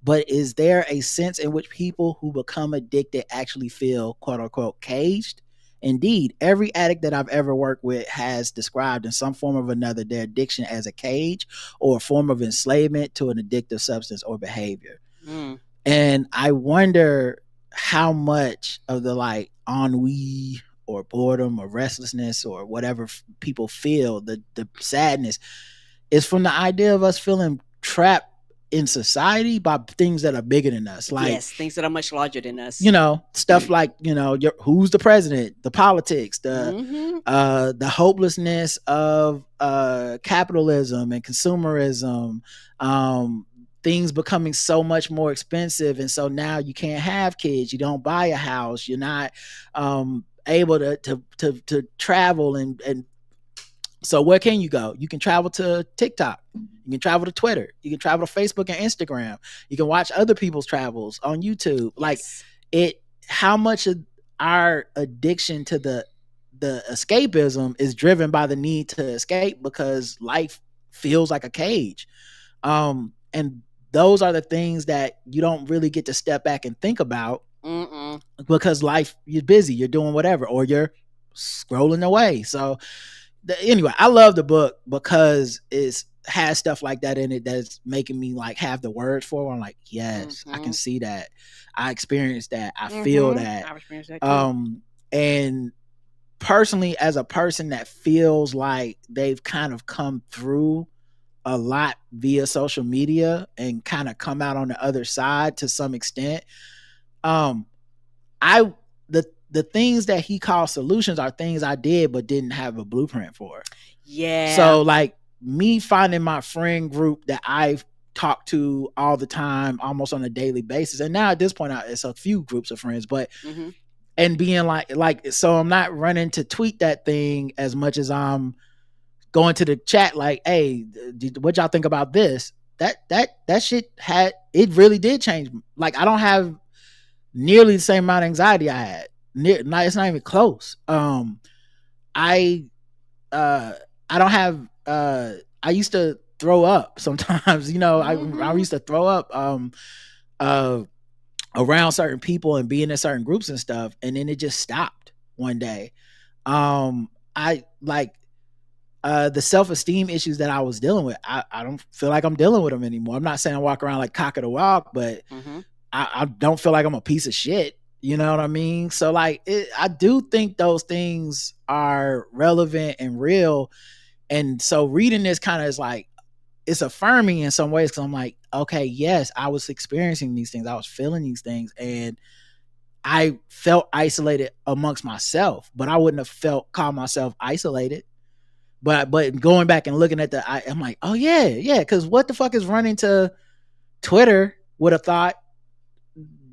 But is there a sense in which people who become addicted actually feel, quote unquote, caged? Indeed, every addict that I've ever worked with has described in some form or another their addiction as a cage or a form of enslavement to an addictive substance or behavior. And I wonder how much of the like ennui or boredom or restlessness or whatever people feel, the sadness, is from the idea of us feeling trapped in society by things that are bigger than us. Like, yes, things that are much larger than us. You know, stuff like, you know, who's the president, the politics, the hopelessness of capitalism and consumerism, things becoming so much more expensive, and so now you can't have kids, you don't buy a house, you're not able to travel, and so where can you go? You can travel to TikTok, you can travel to Twitter, you can travel to Facebook and Instagram, you can watch other people's travels on YouTube. Like how much of our addiction to the escapism is driven by the need to escape because life feels like a cage. And those are the things that you don't really get to step back and think about. Because life, you're busy, you're doing whatever, or you're scrolling away. So anyway, I love the book because it has stuff like that in it that's making me like have the words for it. I'm like, yes, I can see that, I experienced that, I feel that. I've experienced that too. And personally, as a person that feels like they've kind of come through a lot via social media and kind of come out on the other side to some extent, the things that he calls solutions are things I did but didn't have a blueprint for. Yeah. So like me finding my friend group that I've talked to all the time, almost on a daily basis, and now at this point it's a few groups of friends, but and being like so I'm not running to tweet that thing as much as I'm going to the chat like, hey, what y'all think about this? That shit it really did change. Like I don't have nearly the same amount of anxiety I had. It's not even close. I don't have I used to throw up sometimes, you know. I used to throw up around certain people and being in certain groups and stuff, and then it just stopped one day. I like the self-esteem issues that I was dealing with, I don't feel like I'm dealing with them anymore. I'm not saying I walk around like cock of the walk, but I don't feel like I'm a piece of shit. You know what I mean? So like, I do think those things are relevant and real. And so reading this kind of is like, it's affirming in some ways, because I'm like, okay, yes, I was experiencing these things. I was feeling these things, and I felt isolated amongst myself, but I wouldn't have called myself isolated. But going back and looking at I'm like, oh yeah, because what the fuck is running to Twitter with a thought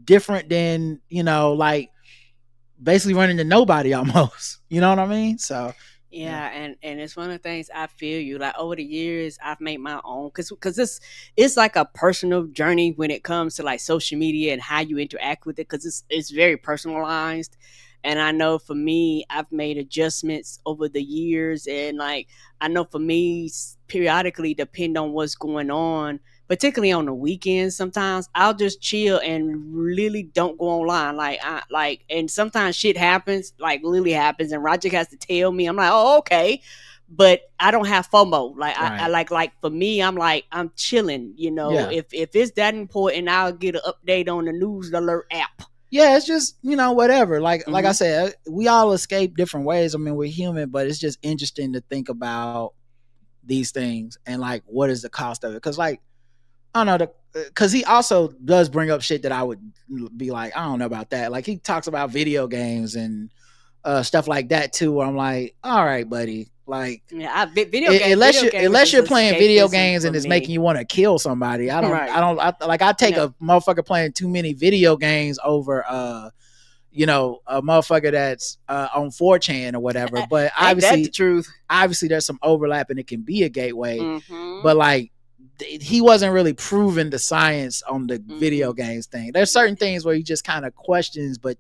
different than, you know, like basically running to nobody almost. You know what I mean? So yeah, and it's one of the things I feel you like over the years I've made my own because it's like a personal journey when it comes to like social media and how you interact with it because it's very personalized. And I know for me, I've made adjustments over the years, and like I know for me, periodically, depend on what's going on, particularly on the weekends. Sometimes I'll just chill and really don't go online. And sometimes shit happens, like literally happens, and Roger has to tell me. I'm like, oh, okay, but I don't have FOMO. Like I like for me, I'm like I'm chilling. You know, Yeah. if it's that important, I'll get an update on the news alert app. Yeah, it's just, you know, whatever. Like I said, we all escape different ways. I mean, we're human, but it's just interesting to think about these things and like what is the cost of it. Because like I don't know, because he also does bring up shit that I would be like, I don't know about that. Like he talks about video games and stuff like that too. Where I'm like, all right, buddy. Like, yeah, video games. Unless you're playing video games and it's making you want to kill somebody, I take a motherfucker playing too many video games over you know, a motherfucker that's on 4chan or whatever. But obviously, that's the truth. Obviously, there's some overlap and it can be a gateway. But like, he wasn't really proving the science on the video games thing. There's certain things where he just kind of questions, but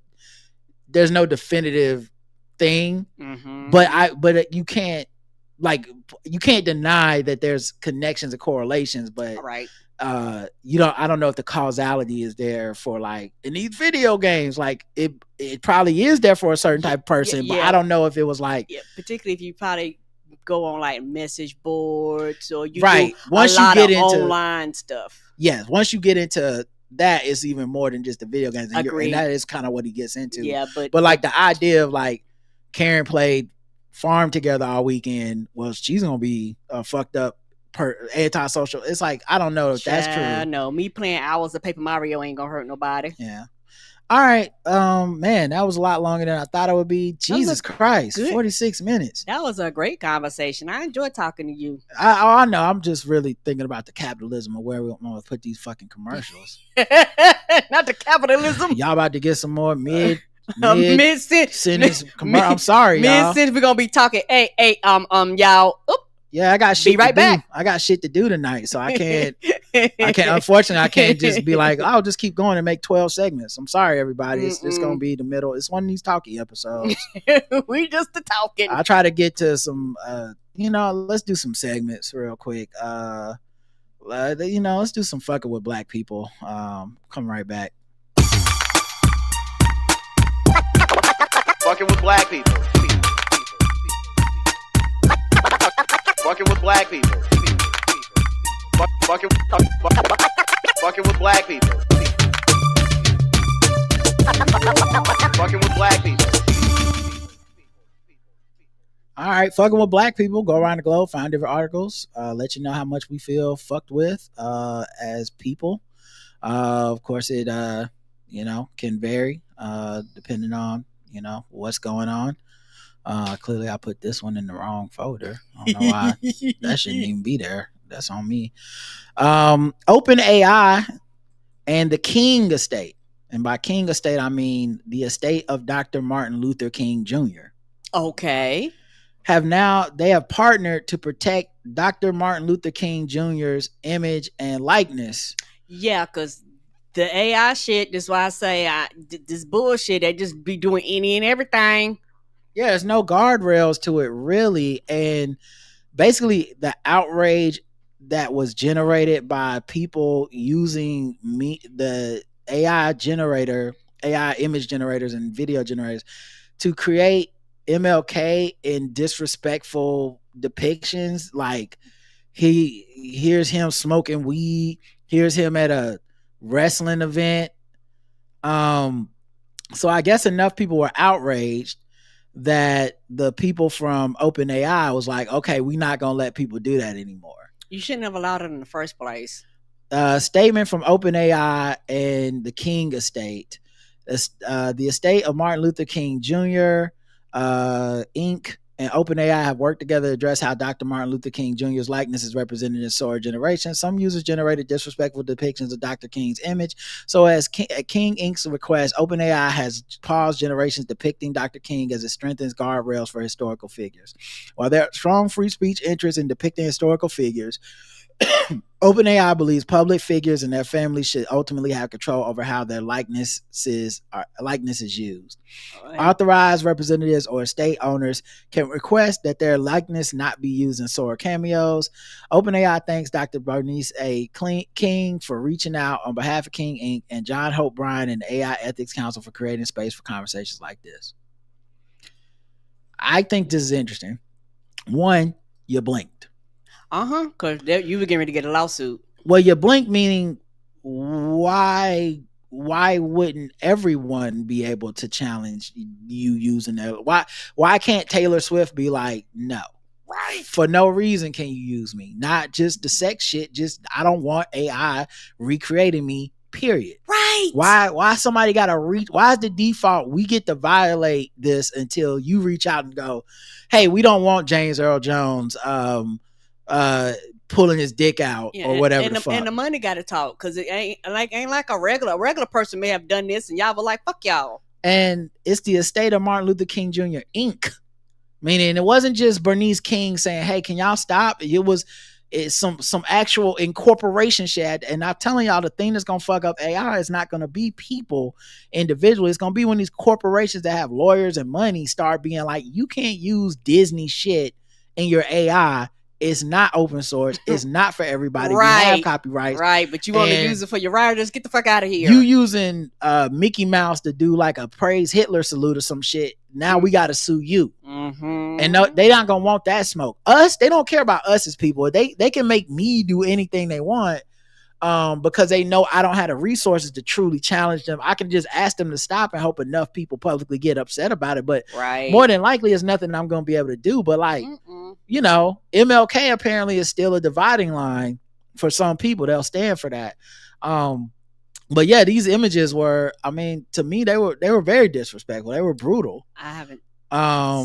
there's no definitive thing. But you can't deny that there's connections and correlations. But I don't know if the causality is there for like in these video games. Like it probably is there for a certain type of person, but I don't know if it was like particularly if you probably go on like message boards or you do once you get into online stuff. Yeah, once you get into that, it's even more than just the video games. And that is kind of what he gets into. Yeah, but like the idea of like Karen played farm together all weekend. Well, she's gonna be fucked up antisocial. It's like I don't know if that's true. No, me playing hours of Paper Mario ain't gonna hurt nobody. Yeah. All right, man, that was a lot longer than I thought it would be. Jesus Christ, 46 minutes. That was a great conversation. I enjoyed talking to you. I know. I'm just really thinking about the capitalism of where we want to put these fucking commercials. Not the capitalism. Y'all about to get some more mid sentence. I'm sorry, y'all. Mid sentence, we're gonna be talking. Hey, y'all. Oop. Yeah, I got shit. Be right back. I got shit to do tonight, so I can't. Unfortunately, I can't just be like, I'll just keep going and make 12 segments. I'm sorry, everybody. It's gonna be the middle. It's one of these talky episodes. We just the talking. I try to get to some. Let's do some segments real quick. Let's do some fucking with black people. Come right back. Fucking with black people. Fucking with black people. Fucking with black people. Fucking with black people. All right, fucking with black people. Go around the globe, find different articles, let you know how much we feel fucked with as people. Of course, it can vary depending on what's going on. Clearly I put this one in the wrong folder. I don't know why. That shouldn't even be there. That's on me. Open AI and the King estate. And by King estate, I mean the estate of Dr. Martin Luther King Jr. Okay. They have partnered to protect Dr. Martin Luther King Jr.'s image and likeness. Yeah, because the AI shit, that's why I say this bullshit, they just be doing any and everything. Yeah, there's no guardrails to it, really. And basically, the outrage that was generated by people using the AI image generators and video generators to create MLK in disrespectful depictions. Like, here's him smoking weed. Here's him at a wrestling event. So I guess enough people were outraged that the people from OpenAI was like, okay, we're not going to let people do that anymore. You shouldn't have allowed it in the first place. Statement from OpenAI and the King estate. The estate of Martin Luther King Jr., Inc., and OpenAI have worked together to address how Dr. Martin Luther King Jr.'s likeness is represented in Sora generation. Some users generated disrespectful depictions of Dr. King's image. So as King Inc.'s request, OpenAI has paused generations depicting Dr. King as it strengthens guardrails for historical figures. While there are strong free speech interests in depicting historical figures, OpenAI believes public figures and their families should ultimately have control over how their likeness is used. Right. Authorized representatives or estate owners can request that their likeness not be used in Sora cameos. OpenAI thanks Dr. Bernice A. King for reaching out on behalf of King Inc. and John Hope Bryan and the AI Ethics Council for creating space for conversations like this. I think this is interesting. One, you blinked. Because you were getting ready to get a lawsuit. Well, you blink meaning why wouldn't everyone be able to challenge you using their why can't Taylor Swift be like, no, right, for no reason can you use me, not just the sex shit, just I don't want AI recreating me, period. Right. Why somebody gotta reach? Why is the default we get to violate this until you reach out and go, hey, we don't want James Earl Jones pulling his dick out or whatever the fuck. And the money got to talk, because it ain't like a regular person may have done this and y'all were like, fuck y'all. And it's the estate of Martin Luther King Jr. Inc. Meaning it wasn't just Bernice King saying, hey, can y'all stop? It's some actual incorporation shit. And I'm telling y'all, the thing that's gonna fuck up AI is not gonna be people individually. It's gonna be when these corporations that have lawyers and money start being like, you can't use Disney shit in your AI. It's not open source. It's not for everybody. Right. We have copyrights. Right. But you want to use it for your writers. Get the fuck out of here. You using Mickey Mouse to do like a praise Hitler salute or some shit. Now we got to sue you. Mm-hmm. And no, they not going to want that smoke. Us, they don't care about us as people. They can make me do anything they want because they know I don't have the resources to truly challenge them. I can just ask them to stop and hope enough people publicly get upset about it. But more than likely, it's nothing I'm going to be able to do. But like, you know, MLK apparently is still a dividing line for some people. They'll stand for that. But yeah, these images were, I mean, to me, they were very disrespectful. They were brutal. I haven't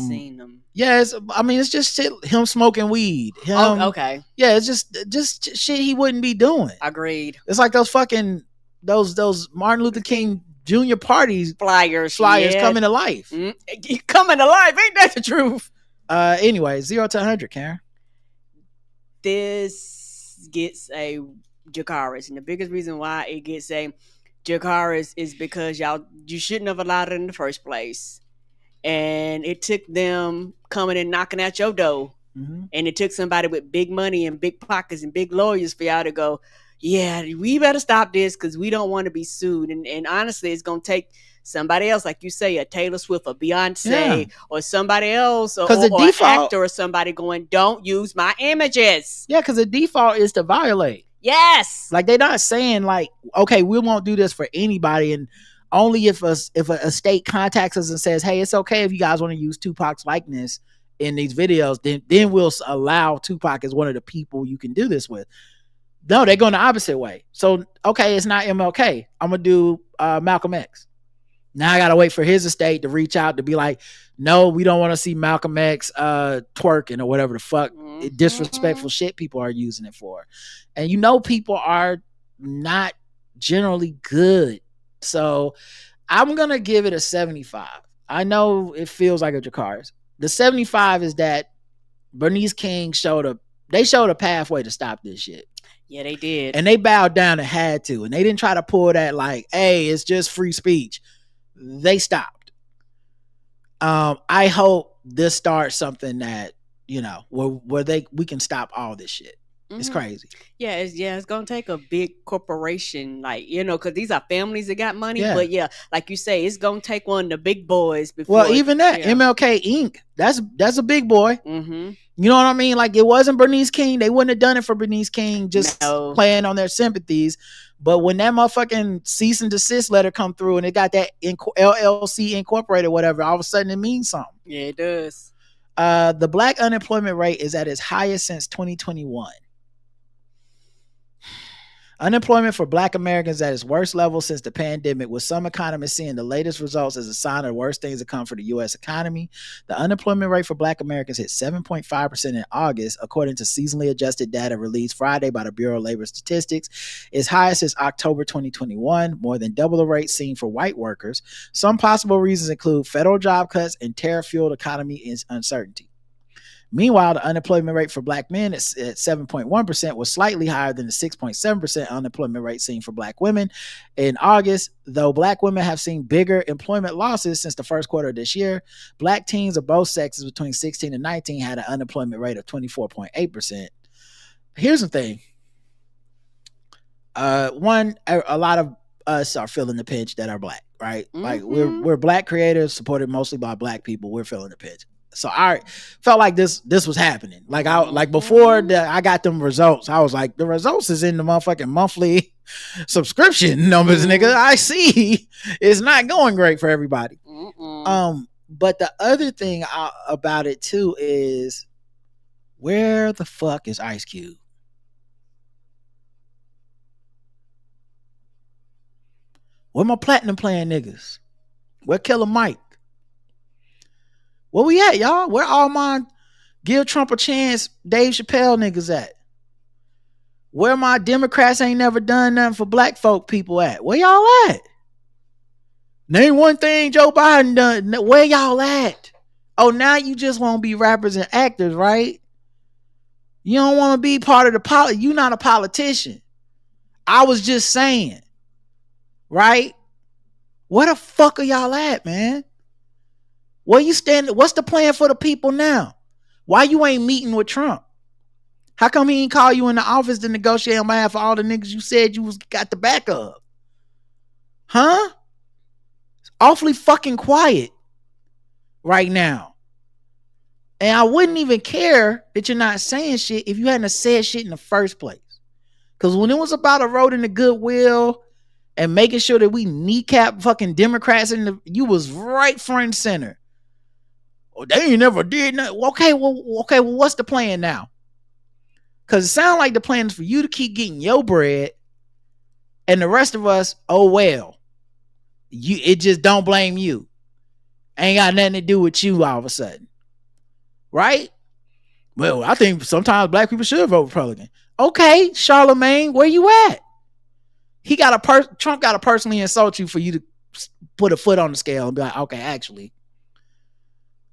seen them. Yeah, it's just shit, him smoking weed. Okay. Yeah, it's just shit he wouldn't be doing. Agreed. It's like those fucking those Martin Luther King Jr. parties flyers coming to life. Coming to life, ain't that the truth? Anyway, 0 to 100, Karen. This gets a Jakaris, and the biggest reason why it gets a Jakaris is because you shouldn't have allowed it in the first place. And it took them coming and knocking at your door. Mm-hmm. And it took somebody with big money and big pockets and big lawyers for y'all to go, yeah, we better stop this because we don't want to be sued. And honestly, it's going to take somebody else, like you say, a Taylor Swift, a Beyonce, or somebody else, or an actor or somebody going, don't use my images. Yeah, because the default is to violate. Yes. Like, they're not saying, like, okay, we won't do this for anybody. And only if a state contacts us and says, hey, it's okay if you guys want to use Tupac's likeness in these videos, then we'll allow Tupac as one of the people you can do this with. No, they're going the opposite way. So, okay, it's not MLK. I'm going to do Malcolm X. Now I got to wait for his estate to reach out to be like, no, we don't want to see Malcolm X twerking or whatever the fuck disrespectful shit people are using it for. And you know people are not generally good. So I'm going to give it a 75. I know it feels like a Jakaris. The 75 is that Bernice King showed a pathway to stop this shit. Yeah, they did. And they bowed down and had to. And they didn't try to pull that like, hey, it's just free speech. They stopped. I hope this starts something that, you know, where we can stop all this shit. It's crazy. Yeah, it's gonna take a big corporation, like, you know, because these are families that got money. Yeah. But yeah, like you say, it's gonna take one of the big boys before. Well, even that MLK Inc. That's a big boy. Mm-hmm. You know what I mean? Like, it wasn't Bernice King. They wouldn't have done it for Bernice King, just playing on their sympathies. But when that motherfucking cease and desist letter come through and it got that LLC incorporated, whatever, all of a sudden it means something. Yeah, it does. The black unemployment rate is at its highest since 2021. Unemployment for Black Americans at its worst level since the pandemic, with some economists seeing the latest results as a sign of the worst things to come for the U.S. economy. The unemployment rate for Black Americans hit 7.5% in August, according to seasonally adjusted data released Friday by the Bureau of Labor Statistics, its highest since October 2021, more than double the rate seen for white workers. Some possible reasons include federal job cuts and tariff-fueled economy uncertainty. Meanwhile, the unemployment rate for Black men at 7.1% was slightly higher than the 6.7% unemployment rate seen for Black women in August, though Black women have seen bigger employment losses since the first quarter of this year. Black teens of both sexes between 16 and 19 had an unemployment rate of 24.8%. Here's the thing. One, a lot of us are feeling the pinch that are Black, right? Mm-hmm. Like we're Black creators supported mostly by Black people. We're feeling the pinch. So I felt like this was happening. Like before I got them results, I was like, the results is in the motherfucking monthly subscription numbers, nigga. I see it's not going great for everybody. But the other thing about it too is, where the fuck is Ice Cube? Where my platinum playing niggas? Where Killer Mike? Where we at, y'all? Where all my give Trump a chance Dave Chappelle niggas at? Where my Democrats ain't never done nothing for Black folk people at? Where y'all at? Name one thing Joe Biden done. Where y'all at? Oh, now you just want to be rappers and actors, right? You don't want to be part of the you not a politician. I was just saying, right? Where the fuck are y'all at, man? Where you standing? What's the plan for the people now? Why you ain't meeting with Trump? How come he ain't call you in the office to negotiate on behalf of all the niggas you said you got the back of? Huh? It's awfully fucking quiet right now. And I wouldn't even care that you're not saying shit if you hadn't said shit in the first place. Because when it was about eroding the goodwill and making sure that we kneecap fucking Democrats, you was right front and center. Oh, they ain't never did nothing. Okay, well, what's the plan now? Because it sounds like the plan is for you to keep getting your bread, and the rest of us, oh well. It just don't blame you. Ain't got nothing to do with you all of a sudden. Right? Well, I think sometimes Black people should vote Republican. Okay, Charlemagne, where you at? Trump got to personally insult you for you to put a foot on the scale and be like, okay, actually.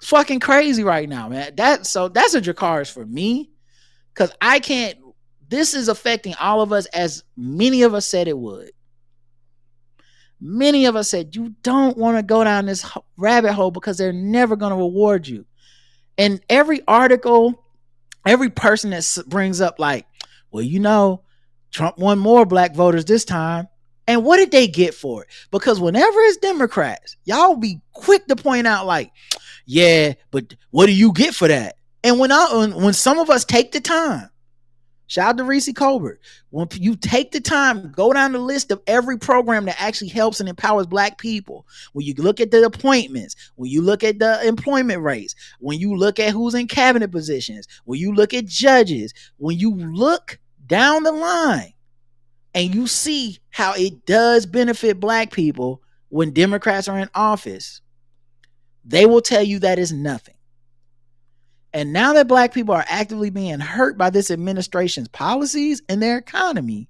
It's fucking crazy right now, man. That's a Dracarys for me. Because this is affecting all of us, as many of us said it would. Many of us said, you don't want to go down this rabbit hole because they're never going to reward you. And every article, every person that brings up like, well, you know, Trump won more Black voters this time. And what did they get for it? Because whenever it's Democrats, y'all be quick to point out like, yeah, but what do you get for that? And when some of us take the time, shout out to Reese Colbert, when you take the time, go down the list of every program that actually helps and empowers Black people. When you look at the appointments, when you look at the employment rates, when you look at who's in cabinet positions, when you look at judges, when you look down the line and you see how it does benefit Black people when Democrats are in office, they will tell you that is nothing. And now that Black people are actively being hurt by this administration's policies and their economy,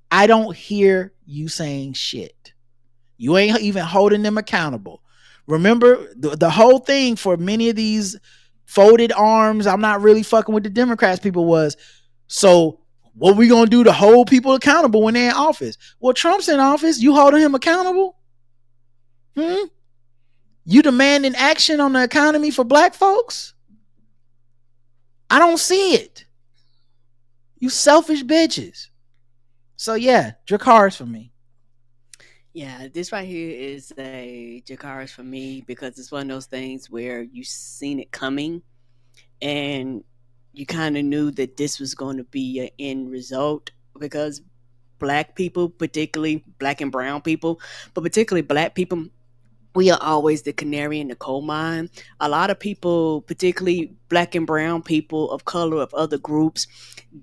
I don't hear you saying shit. You ain't even holding them accountable. Remember, the whole thing for many of these folded arms, I'm not really fucking with the Democrats people was, so what we gonna do to hold people accountable when they're in office? Well, Trump's in office. You holding him accountable? You demanding action on the economy for Black folks? I don't see it. You selfish bitches. So yeah, Dracarys for me. Yeah, this right here is a Dracarys for me because it's one of those things where you've seen it coming and you kind of knew that this was going to be an end result because Black people, particularly Black and brown people, but particularly Black people, we are always the canary in the coal mine. A lot of people, particularly black and brown people of color of other groups,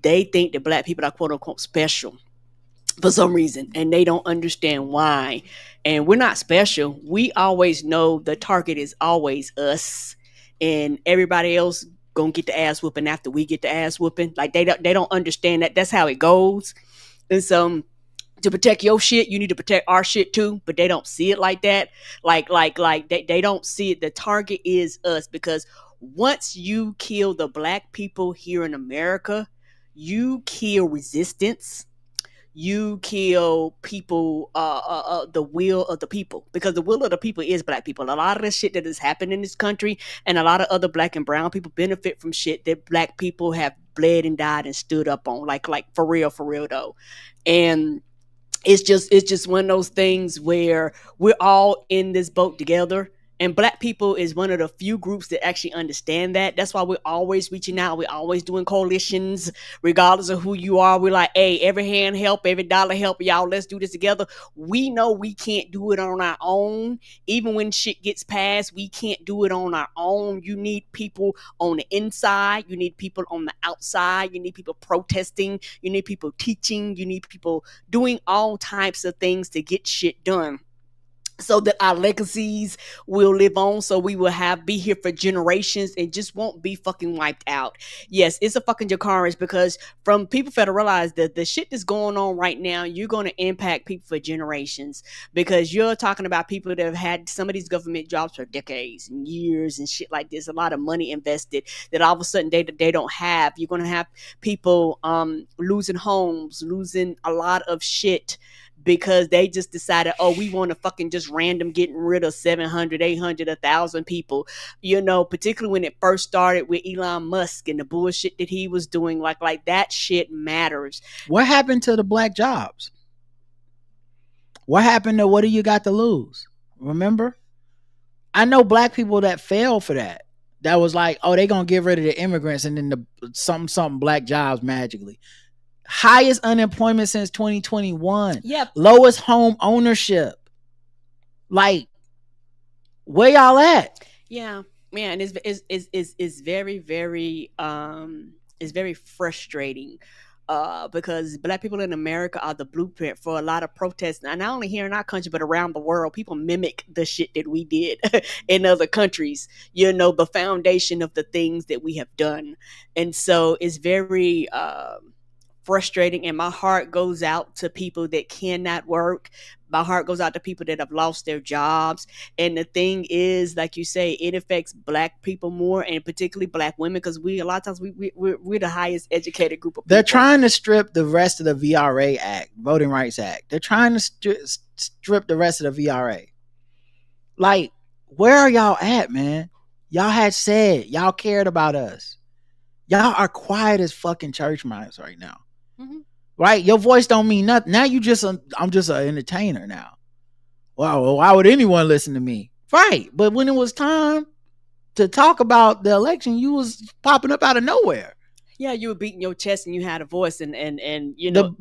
they think that black people are quote unquote special for some reason, and they don't understand why. And we're not special. We always know the target is always us, and everybody else gonna get the ass whooping after we get the ass whooping. Like they don't understand that that's how it goes. And so to protect your shit, you need to protect our shit too. But they don't see it like that. Like they don't see it. The target is us, because once you kill the black people here in America, you kill resistance, you kill people, the will of the people, because the will of the people is black people. A lot of the shit that has happened in this country, and a lot of other black and brown people benefit from shit that black people have bled and died and stood up on, like for real though. And it's just one of those things where we're all in this boat together, and black people is one of the few groups that actually understand that. That's why we're always reaching out, we're always doing coalitions regardless of who you are. We're like, hey, every hand help, every dollar help, y'all, let's do this together. We know we can't do it on our own. Even when shit gets passed, we can't do it on our own. You need people on the inside, you need people on the outside, you need people protesting, you need people teaching, you need people doing all types of things to get shit done, so that our legacies will live on, so we will be here for generations and just won't be fucking wiped out. Yes, it's a fucking Jacaris, because from people fail to realize that the shit that's going on right now, you're going to impact people for generations, because you're talking about people that have had some of these government jobs for decades and years and shit like this, a lot of money invested, that all of a sudden they don't have. You're going to have people losing homes, losing a lot of shit, because they just decided, oh, we want to fucking just random getting rid of 700, 800, 1,000 people. Particularly when it first started with Elon Musk and the bullshit that he was doing, like that shit matters. What happened to the black jobs? What happened to what do you got to lose? Remember? I know black people that fell for that. That was like, oh, they gonna get rid of the immigrants and then the something black jobs magically. Highest unemployment since 2021. Yep. Lowest home ownership. Like, where y'all at? Yeah, man, it's very, very it's very frustrating. Because black people in America are the blueprint for a lot of protests, and not only here in our country but around the world. People mimic the shit that we did in other countries, the foundation of the things that we have done. And so it's very frustrating, and my heart goes out to people that cannot work. My heart goes out to people that have lost their jobs. And the thing is, like you say, it affects black people more, and particularly black women, because a lot of times we're the highest educated group of people. They're trying to strip the rest of the VRA Act, Voting Rights Act. They're trying to strip the rest of the VRA. Like, where are y'all at, man? Y'all had said y'all cared about us. Y'all are quiet as fucking church mice right now. Mm-hmm. Right? Your voice don't mean nothing. Now I'm just an entertainer now. Well, why would anyone listen to me? Right. But when it was time to talk about the election, you was popping up out of nowhere. Yeah, you were beating your chest and you had a voice, and the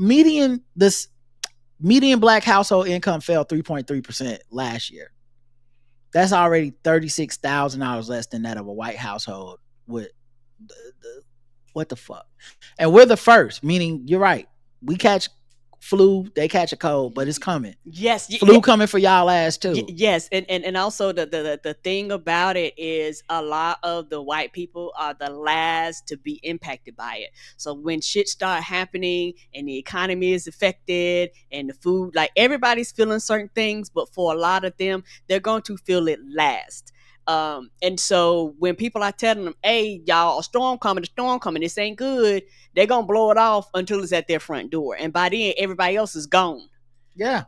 median black household income fell 3.3% last year. That's already $36,000 less than that of a white household with what the fuck? And we're the first, meaning you're right. We catch flu, they catch a cold, but it's coming. Yes. Flu coming for y'all ass too. Yes. And also the thing about it is a lot of the white people are the last to be impacted by it. So when shit start happening and the economy is affected and the food, like everybody's feeling certain things, but for a lot of them, they're going to feel it last. And so when people are telling them, hey, y'all, a storm coming, this ain't good, they're gonna blow it off until it's at their front door, and by then everybody else is gone. Yeah.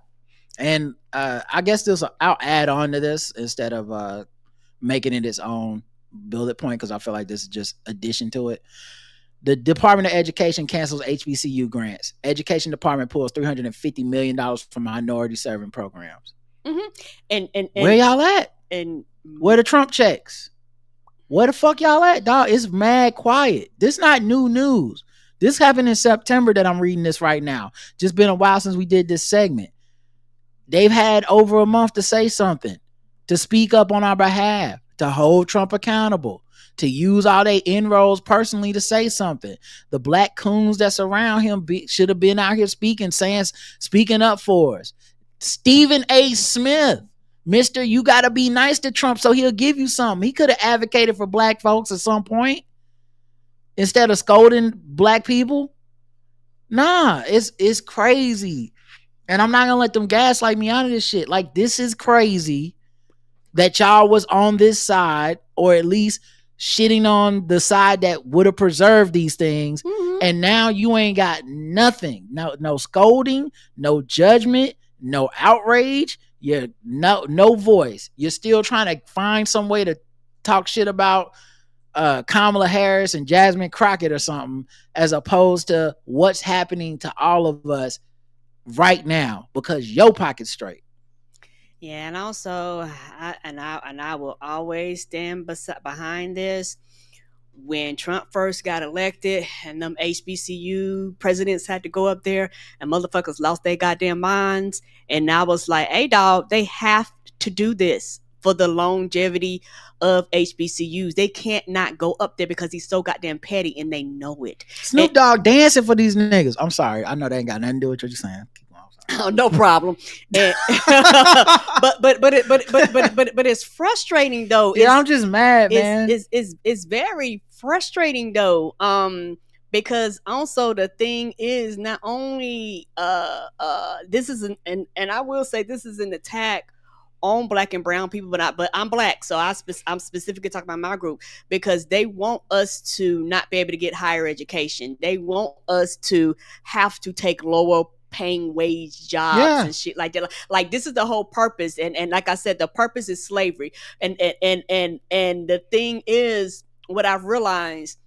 And I guess I'll add on to this instead of making it its own bullet point, because I feel like this is just addition to it. The Department of Education cancels HBCU grants. Education Department pulls $350 million from minority serving programs. Mm-hmm. And where y'all at? And where the Trump checks? Where the fuck y'all at, dog? It's mad quiet. This not new news. This happened in September that I'm reading this right now. Just been a while since we did this segment. They've had over a month to say something. to speak up on our behalf, to hold Trump accountable, to use all their inroads personally to say something. The black coons that's around him should have been out here speaking up for us. Stephen A. Smith, Mister, you got to be nice to Trump so he'll give you something. He could have advocated for black folks at some point instead of scolding black people. Nah, it's crazy. And I'm not going to let them gaslight me out of this shit. Like, this is crazy that y'all was on this side, or at least shitting on the side that would have preserved these things. Mm-hmm. And now you ain't got nothing. No scolding, no judgment, no outrage. You're no voice. You're still trying to find some way to talk shit about Kamala Harris and Jasmine Crockett or something, as opposed to what's happening to all of us right now, because your pocket's straight. Yeah, and also, I will always stand behind this. When Trump first got elected and them HBCU presidents had to go up there and motherfuckers lost their goddamn minds, and I was like, hey dog, they have to do this for the longevity of HBCUs. They can't not go up there because he's so goddamn petty, and they know it. Snoop Dogg dancing for these niggas. I'm sorry, I know they ain't got nothing to do with what you're saying. Oh, no problem. but it's frustrating though. Yeah, I'm just mad, man. It's very frustrating though. Because also the thing is, not only this is and I will say this is an attack on black and brown people, but I'm black, so I'm specifically talking about my group, because they want us to not be able to get higher education. They want us to have to take lower paying wage jobs and shit like that. Like, this is the whole purpose, and like I said, the purpose is slavery. And the thing is, what I've realized,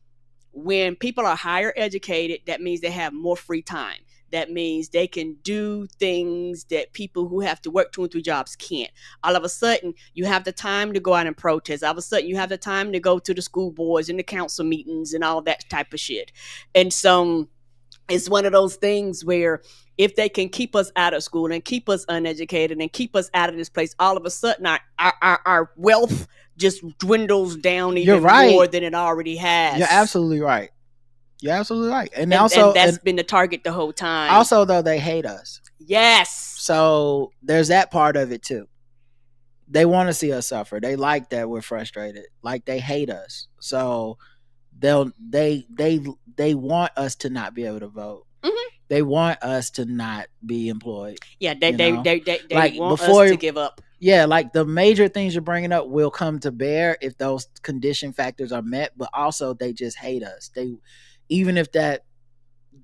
when people are higher educated, that means they have more free time. That means they can do things that people who have to work 2 and 3 jobs can't. All of a sudden, you have the time to go out and protest. All of a sudden, you have the time to go to the school boards and the council meetings and all that type of shit. And so it's one of those things where if they can keep us out of school and keep us uneducated and keep us out of this place, all of a sudden our wealth just dwindles down even more than it already has. You're absolutely right. You're absolutely right. And also, that's been the target the whole time. Also, though, they hate us. Yes. So there's that part of it too. They want to see us suffer. They like that we're frustrated. Like, they hate us. So they want us to not be able to vote. Mm-hmm. They want us to not be employed. Yeah, they like, want us to give up. Yeah, like, the major things you're bringing up will come to bear if those condition factors are met, but also they just hate us. Even if that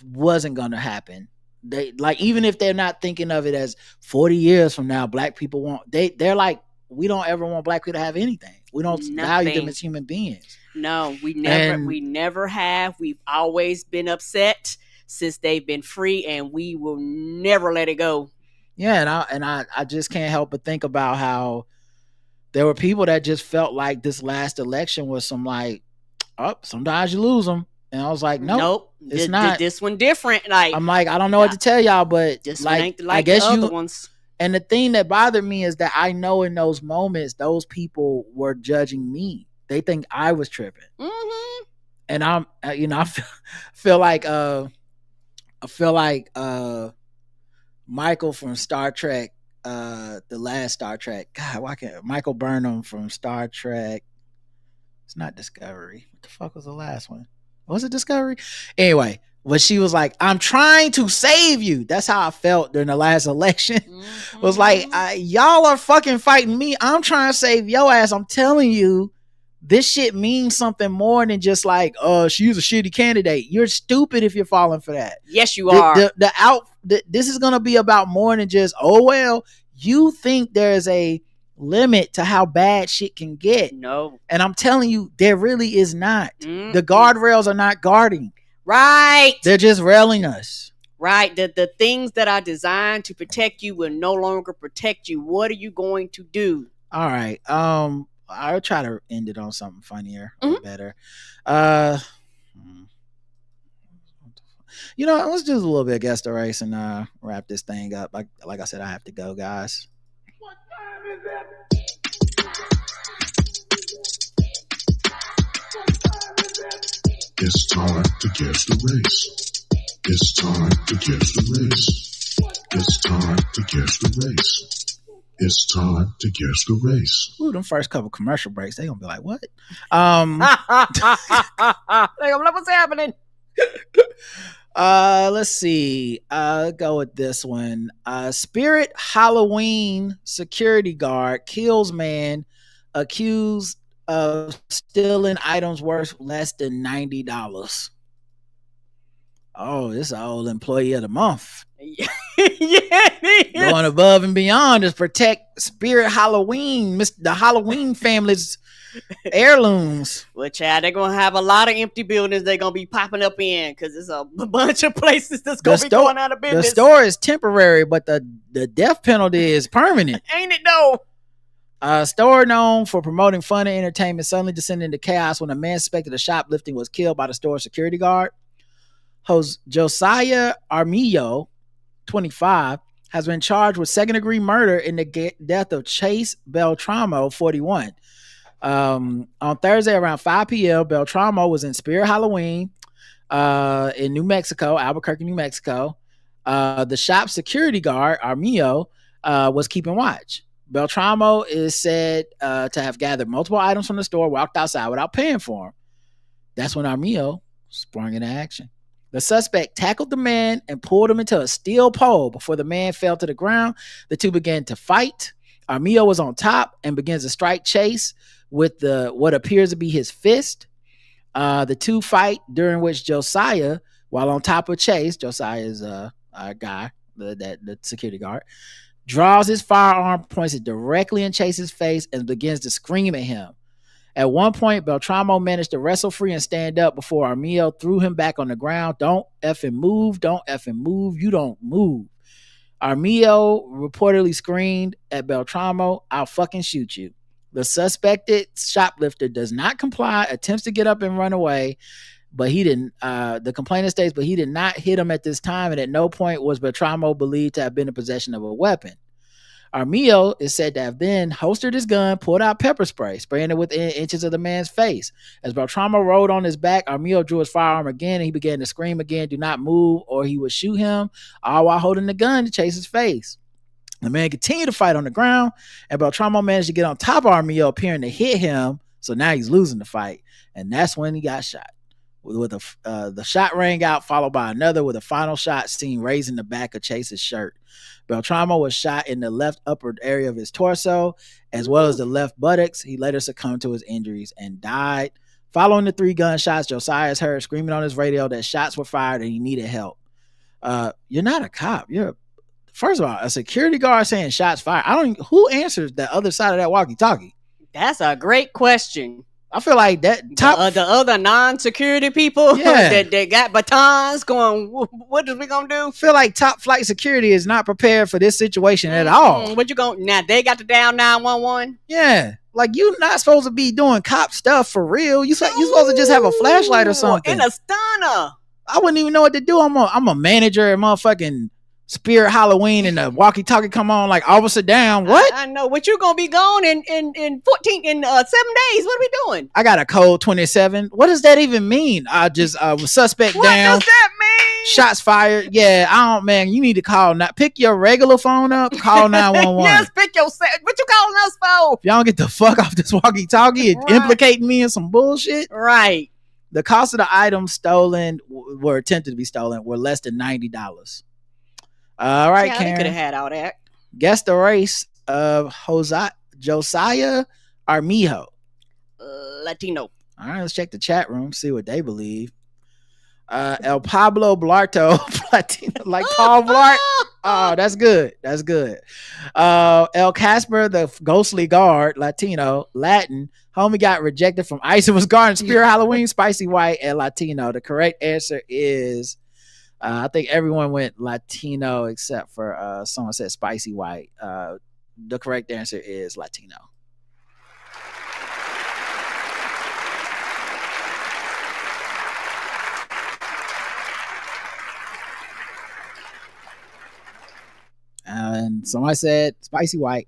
wasn't going to happen, even if they're not thinking of it as 40 years from now, black people they're like, we don't ever want black people to have anything. We don't value them as human beings. No, we never have. We've always been upset since they've been free, and we will never let it go. Yeah, and I just can't help but think about how there were people that just felt like this last election was some, like, sometimes you lose them. And I was like, nope, it's not. This one different. Like, I'm like, I don't know what to tell y'all, but this like, one ain't like I guess the other ones. And the thing that bothered me is that I know in those moments, those people were judging me. They think I was tripping. Mm-hmm. And I'm, I feel like Michael from Star Trek, the last Star Trek. God, why can't Michael Burnham from Star Trek? It's not Discovery. What the fuck was the last one? Was it Discovery? Anyway, when she was like, I'm trying to save you. That's how I felt during the last election. Mm-hmm. Was like, y'all are fucking fighting me. I'm trying to save your ass. I'm telling you, this shit means something more than just like, she's a shitty candidate. You're stupid if you're falling for that. Yes, you are. This is going to be about more than just, you think there's a limit to how bad shit can get. No. And I'm telling you, there really is not. The guardrails are not guarding. Right. They're just railing us. Right. The things that are designed to protect you will no longer protect you. What are you going to do? All right. I'll try to end it on something funnier or better. Let's do a little bit of guest race and wrap this thing up. Like I said, I have to go, guys. What time is it? It's time to guess the race. It's time to guess the race. It's time to guess the race. It's time to guess the race. Ooh, them first couple commercial breaks, they gonna be like, what? They're gonna be like, what's happening? Let's see. Go with this one. Spirit Halloween security guard kills man accused of stealing items worth less than $90. Oh, this is an old employee of the month. Yeah, it is. Going above and beyond to protect Spirit Halloween, the Halloween family's heirlooms. Well, Chad, they're gonna have a lot of empty buildings they're gonna be popping up in because there's a bunch of places that's gonna be going out of business. The store is temporary, but the death penalty is permanent. Ain't it though? A store known for promoting fun and entertainment suddenly descended into chaos when a man suspected of shoplifting was killed by the store security guard. Josiah Armillo, 25, has been charged with second-degree murder in the death of Chase Beltramo, 41. On Thursday around 5 p.m., Beltramo was in Spirit Halloween in New Mexico, Albuquerque, New Mexico. The shop security guard, Armillo, was keeping watch. Beltramo is said to have gathered multiple items from the store, walked outside without paying for them. That's when Armillo sprung into action. The suspect tackled the man and pulled him into a steel pole before the man fell to the ground. The two began to fight. Armillo was on top and begins to strike Chase with what appears to be his fist. The two fight, during which Josiah, while on top of Chase, Josiah is our guy, the security guard, draws his firearm, points it directly in Chase's face, and begins to scream at him. At one point, Beltramo managed to wrestle free and stand up before Armillo threw him back on the ground. Don't effing move. Don't effing move. You don't move. Armillo reportedly screamed at Beltramo, I'll fucking shoot you. The suspected shoplifter does not comply, attempts to get up and run away, but he didn't. The complainant states, but he did not hit him at this time, and at no point was Beltramo believed to have been in possession of a weapon. Armillo is said to have then holstered his gun, pulled out pepper spray, spraying it within inches of the man's face. As Beltramo rolled on his back, Armillo drew his firearm again, and he began to scream again, do not move or he would shoot him, all while holding the gun to Chase's face. The man continued to fight on the ground, and Beltramo managed to get on top of Armillo, appearing to hit him, so now he's losing the fight, and that's when he got shot. The shot rang out, followed by another with a final shot seen raising the back of Chase's shirt. Beltramo was shot in the left upper area of his torso, as well as the left buttocks. He later succumbed to his injuries and died. Following the 3 gunshots, Josiah is heard screaming on his radio that shots were fired and he needed help. You're not a cop. First of all, a security guard saying shots fired. Who answers the other side of that walkie-talkie? That's a great question. I feel like that the other non-security people that got batons going, what is we gonna do? I feel like top flight security is not prepared for this situation at all. What you going now? They got to down 911. Yeah, like you're not supposed to be doing cop stuff for real. You supposed to just have a flashlight or something. And a stunner. I wouldn't even know what to do. I'm a manager at motherfucking Spirit Halloween, and the walkie-talkie come on like officer down. What? I know. What you gonna be gone in 7 days? What are we doing? I got a code 27. What does that even mean? I just suspect what down. What does that mean? Shots fired. Yeah, man. You need to call now. Pick your regular phone up. Call 911. Yes, pick your set. What you calling us for? If y'all don't get the fuck off this walkie-talkie, right. Implicating me in some bullshit. Right. The cost of the items stolen were attempted to be stolen were less than $90. All right, yeah, Karen. Could have had all that. Guess the race of Josiah Armillo. Latino. All right, let's check the chat room, see what they believe. El Pablo Blarto, Latino, like Paul Blart. Oh, that's good. That's good. El Casper, the ghostly guard, Latino, Latin. Homie got rejected from Ice and was guarding Spirit Halloween, spicy white, and Latino. The correct answer is, I think everyone went Latino except for someone said spicy white. The correct answer is Latino. And somebody said spicy white.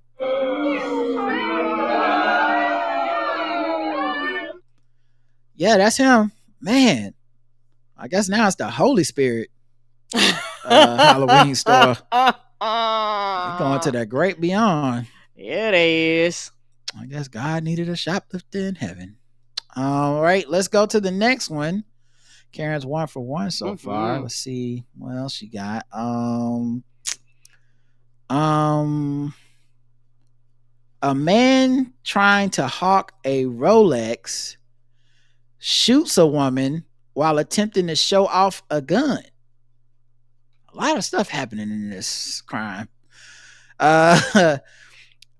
Yeah, that's him. Man, I guess now it's the Holy Spirit Halloween store. We're going to the great beyond. It is. I guess God needed a shoplifter in heaven. All right, let's go to the next one. Karen's 1 for 1 so far. Let's see what else she got. A man trying to hawk a Rolex shoots a woman while attempting to show off a gun. A lot of stuff happening in this crime.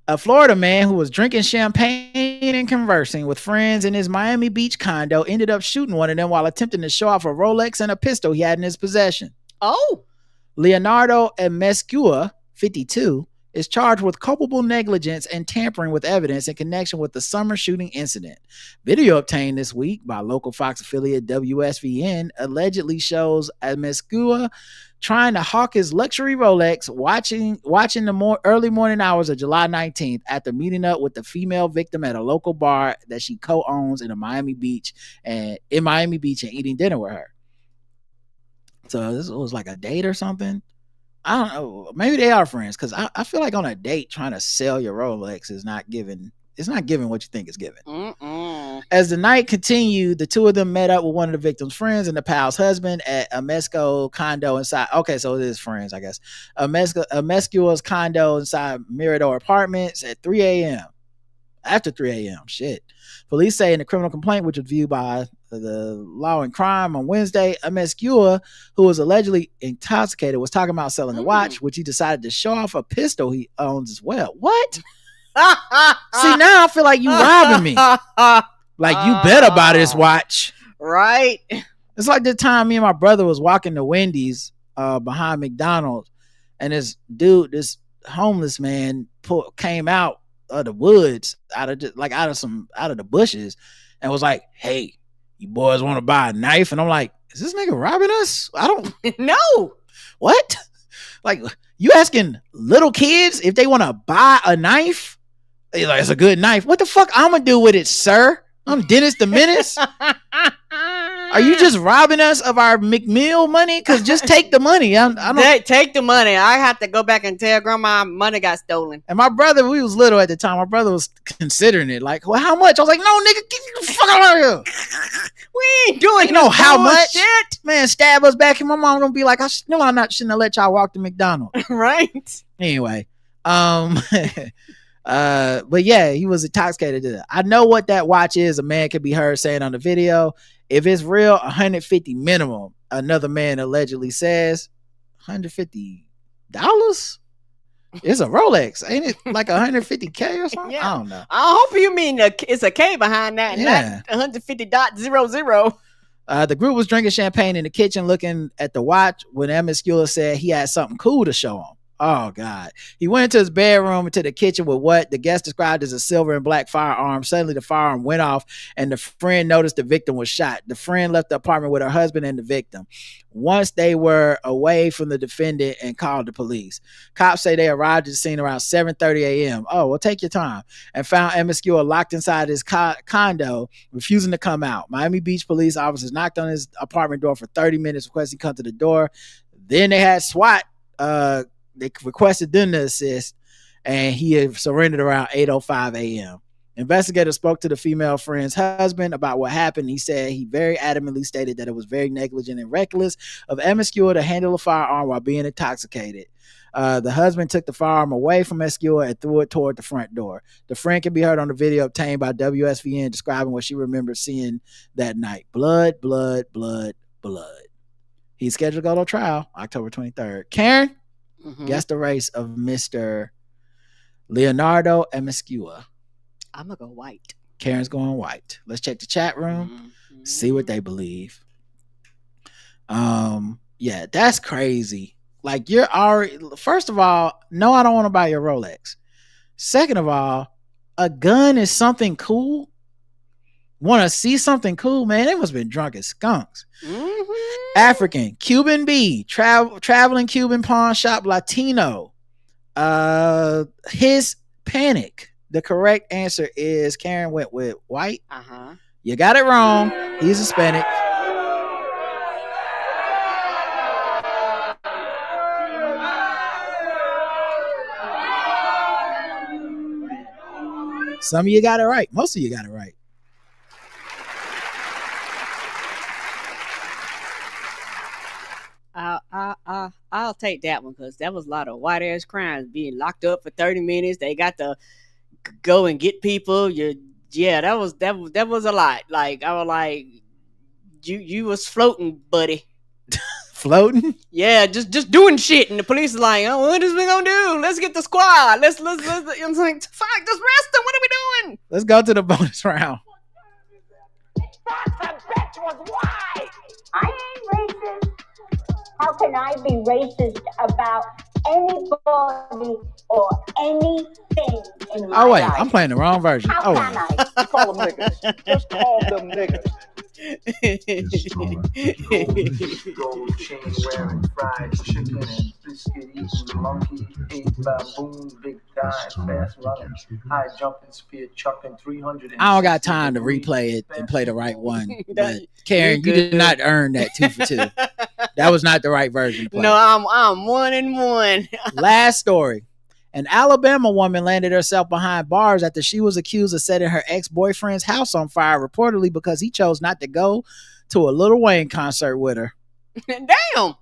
A Florida man who was drinking champagne and conversing with friends in his Miami Beach condo ended up shooting one of them while attempting to show off a Rolex and a pistol he had in his possession. Oh. Leonardo Emescua, 52, is charged with culpable negligence and tampering with evidence in connection with the summer shooting incident. Video obtained this week by local Fox affiliate WSVN allegedly shows Emescua trying to hawk his luxury Rolex, watching the early morning hours of July 19th after meeting up with the female victim at a local bar that she co-owns in Miami Beach and eating dinner with her. So this was like a date or something. I don't know. Maybe they are friends, because I feel like on a date trying to sell your Rolex is not giving. It's not giving what you think it's giving. As the night continued, the two of them met up with one of the victim's friends and the pal's husband at a Mesco condo inside. Okay, so it is friends, I guess. Mescua's condo inside Mirador Apartments at 3 a.m. After 3 a.m. Shit. Police say in the criminal complaint, which was viewed by the Law and Crime on Wednesday, Emescua, who was allegedly intoxicated, was talking about selling the watch, which he decided to show off a pistol he owns as well. What? See, now I feel like you robbing me. Like, you better buy this watch. Right. It's like the time me and my brother was walking to Wendy's behind McDonald's, and this homeless man came out of the woods, out of the bushes, and was like, "Hey, you boys want to buy a knife?" And I'm like, "Is this nigga robbing us?" I don't know. What? Like, you asking little kids if they want to buy a knife? He's like, "It's a good knife." What the fuck I'm gonna do with it, sir? I'm Dennis the Menace. Are you just robbing us of our McMill money? Because just take the money. I don't take the money. I have to go back and tell grandma money got stolen. And my brother, we was little at the time. My brother was considering it. Like, well, how much? I was like, no, nigga, get the fuck out of here. We ain't doing how much? Shit. Man, stab us back. And my mom gonna be like, shouldn't have let y'all walk to McDonald's. Right. Anyway, but yeah, he was intoxicated. I know what that watch is. A man could be heard saying on the video. If it's real, $150 minimum. Another man allegedly says $150. It's a Rolex, ain't it? Like $150K or something? Yeah. I don't know. I hope you mean it's a K behind that, yeah. Not 150.00. The group was drinking champagne in the kitchen, looking at the watch when Emescua said he had something cool to show him. Oh, God. He went into his bedroom, into the kitchen with what the guest described as a silver and black firearm. Suddenly, the firearm went off, and the friend noticed the victim was shot. The friend left the apartment with her husband and the victim. Once they were away from the defendant and called the police. Cops say they arrived at the scene around 7:30 a.m. Oh, well, take your time. And found Emescua locked inside his condo, refusing to come out. Miami Beach police officers knocked on his apartment door for 30 minutes, requesting come to the door. Then they had SWAT they requested them to assist, and he had surrendered around 8:05 a.m. Investigators spoke to the female friend's husband about what happened. He said he very adamantly stated that it was very negligent and reckless of Emescua to handle a firearm while being intoxicated. The husband took the firearm away from Emescua and threw it toward the front door. The friend can be heard on the video obtained by WSVN describing what she remembers seeing that night. Blood, blood, blood, blood. He's scheduled to go to trial October 23rd. Karen? Guess the race of Mr. Leonardo Emescua. I'm going to go white. Karen's going white. Let's check the chat room, see what they believe. Yeah, that's crazy. Like, you're already, first of all, no, I don't want to buy your Rolex. Second of all, a gun is something cool. Want to see something cool, man? They must have been drunk as skunks. African, Cuban B, traveling Cuban pawn shop Latino. His panic. The correct answer is Karen went with white. You got it wrong. He's Hispanic. Some of you got it right. Most of you got it right. I'll take that one because that was a lot of white ass crimes being locked up for 30 minutes. They got to go and get people. That was a lot. Like I was like, you was floating, buddy. Floating? Yeah, just doing shit, and the police is like, oh, what is we gonna do? Let's get the squad. Let's. I'm like, fuck, just arrest them. What are we doing? Let's go to the bonus round. That bitch was white. I ain't racist. How can I be racist about anybody or anything in my life? I'm playing the wrong version. How can I? Call them niggas. Just call them niggas. It's time to Gold chain wearing, fried chicken and biscuit eating monkey, ate baboon, big dive, fast running, high jumping, spear chucking, 300. I don't got time to replay it and play the right one. But Karen, you did not earn that 2 for 2. That was not the right version to play. No, I'm 1-1. Last story. An Alabama woman landed herself behind bars after she was accused of setting her ex-boyfriend's house on fire, reportedly because he chose not to go to a Lil Wayne concert with her. Damn.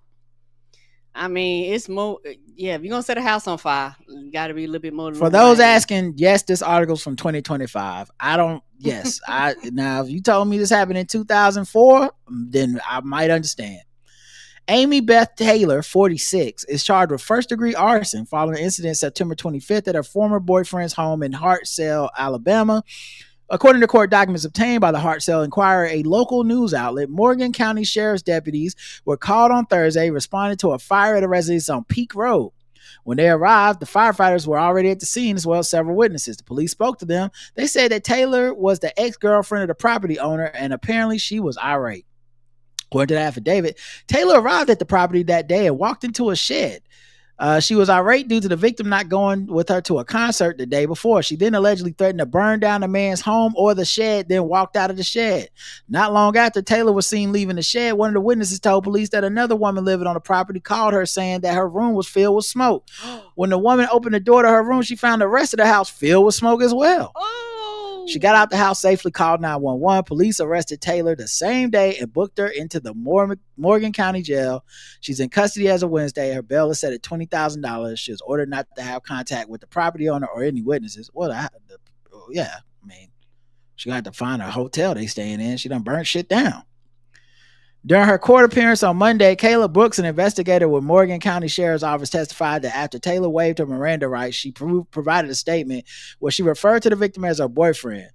I mean, it's more. Yeah, if you're gonna set a house on fire, you got to be a little bit more. For those asking, yes, this article's from 2025. Now, if you told me this happened in 2004, then I might understand. Amy Beth Taylor, 46, is charged with first-degree arson following an incident September 25th at her former boyfriend's home in Hartselle, Alabama. According to court documents obtained by the Hartselle Inquirer, a local news outlet, Morgan County Sheriff's deputies were called on Thursday responding to a fire at a residence on Peak Road. When they arrived, the firefighters were already at the scene as well as several witnesses. The police spoke to them. They said that Taylor was the ex-girlfriend of the property owner, and apparently she was irate. According to the affidavit, Taylor arrived at the property that day and walked into a shed. She was irate due to the victim not going with her to a concert the day before. She then allegedly threatened to burn down the man's home or the shed, then walked out of the shed. Not long after Taylor was seen leaving the shed, one of the witnesses told police that another woman living on the property called her saying that her room was filled with smoke. When the woman opened the door to her room, she found the rest of the house filled with smoke as well. She got out the house safely, called 911. Police arrested Taylor the same day and booked her into the Morgan County Jail. She's in custody as of Wednesday. Her bail is set at $20,000. She was ordered not to have contact with the property owner or any witnesses. She got to find a hotel they staying in. She done burnt shit down. During her court appearance on Monday, Kayla Brooks, an investigator with Morgan County Sheriff's Office, testified that after Taylor waived her Miranda rights, she provided a statement where she referred to the victim as her boyfriend.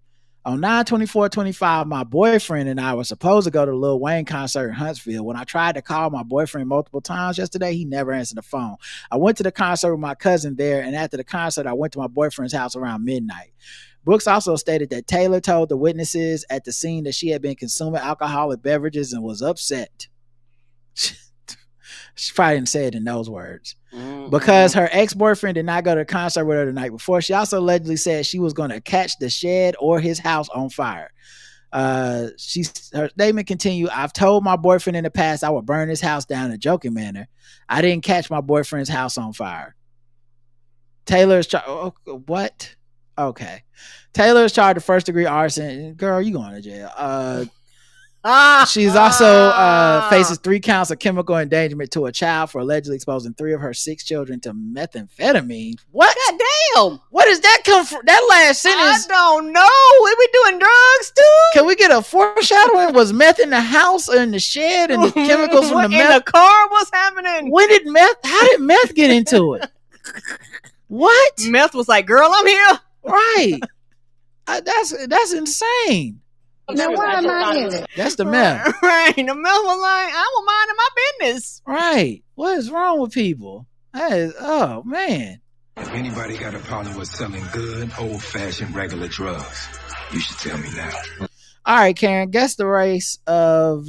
On 9/24/25, my boyfriend and I were supposed to go to the Lil Wayne concert in Huntsville. When I tried to call my boyfriend multiple times yesterday, he never answered the phone. I went to the concert with my cousin there, and after the concert, I went to my boyfriend's house around midnight. Brooks also stated that Taylor told the witnesses at the scene that she had been consuming alcoholic beverages and was upset. She probably didn't say it in those words. Because her ex-boyfriend did not go to the concert with her the night before. She also allegedly said she was going to catch the shed or his house on fire. Her statement continued, I've told my boyfriend in the past I would burn his house down in a joking manner. I didn't catch my boyfriend's house on fire. Taylor's what? Okay. Taylor is charged with first-degree arson. Girl, you going to jail. She's also faces 3 counts of chemical endangerment to a child for allegedly exposing 3 of her 6 children to methamphetamine. What? God damn. Where does that come from? That last sentence. I don't know. We be doing drugs too. Can we get a foreshadowing? Was meth in the house or in the shed and the chemicals from the meth? In the car? What's happening? How did meth get into it? What? Meth was like, girl, I'm here. Right. That's insane. Now why am I in it? That's the meth. Right. The meth was like, I will mind my business. Right. What is wrong with people? Oh, man. If anybody got a problem with selling good, old-fashioned, regular drugs, you should tell me now. All right, Karen, guess the race of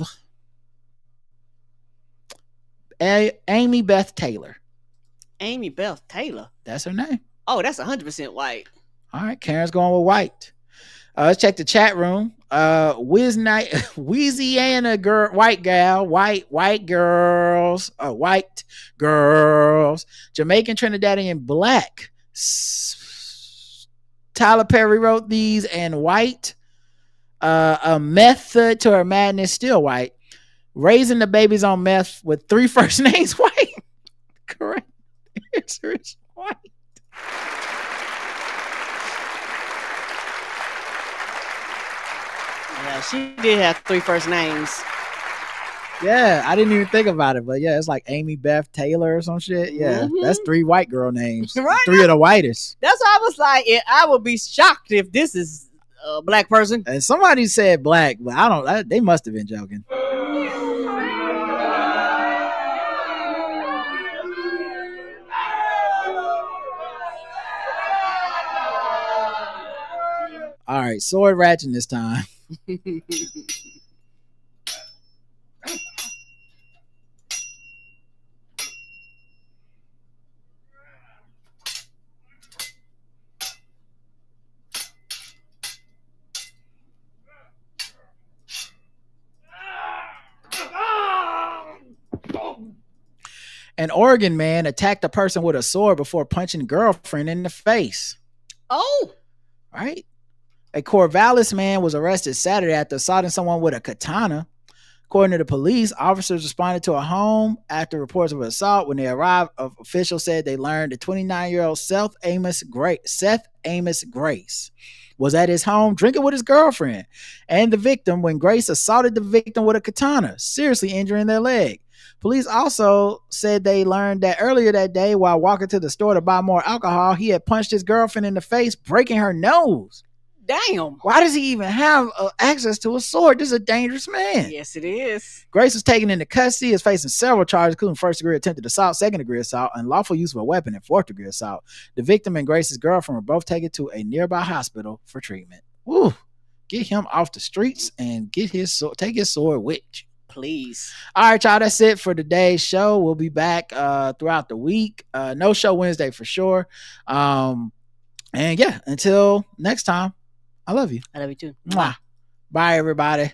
Amy Beth Taylor. Amy Beth Taylor? That's her name. Oh, that's 100% white. All right, Karen's going with white. Let's check the chat room. Louisiana girl, white girls, Jamaican, Trinidadian, black, Tyler Perry wrote these in white. A method to her madness, still white. Raising the babies on meth with 3 first names, white. Correct answer is white. Yeah, she did have 3 first names. Yeah, I didn't even think about it, but yeah, it's like Amy Beth Taylor or some shit. Yeah, that's 3 white girl names. Right 3 now. of the whitest. That's why I was like, I would be shocked if this is a black person. And somebody said black, but I don't. They must have been joking. All right, sword ratchet this time. An Oregon man attacked a person with a sword before punching girlfriend in the face. Oh, right. A Corvallis man was arrested Saturday after assaulting someone with a katana. According to the police, officers responded to a home after reports of an assault. When they arrived, officials said they learned the 29-year-old Seth Amos Grace was at his home drinking with his girlfriend and the victim when Grace assaulted the victim with a katana, seriously injuring their leg. Police also said they learned that earlier that day, while walking to the store to buy more alcohol, he had punched his girlfriend in the face, breaking her nose. Damn. Why does he even have access to a sword? This is a dangerous man. Yes, it is. Grace was taken into custody, is facing several charges, including first-degree attempted assault, second-degree assault, unlawful use of a weapon, and fourth-degree assault. The victim and Grace's girlfriend were both taken to a nearby hospital for treatment. Woo. Get him off the streets and take his sword with you. Please. All right, y'all. That's it for today's show. We'll be back throughout the week. No show Wednesday for sure. And yeah, until next time, I love you. I love you too. Mwah. Bye, everybody.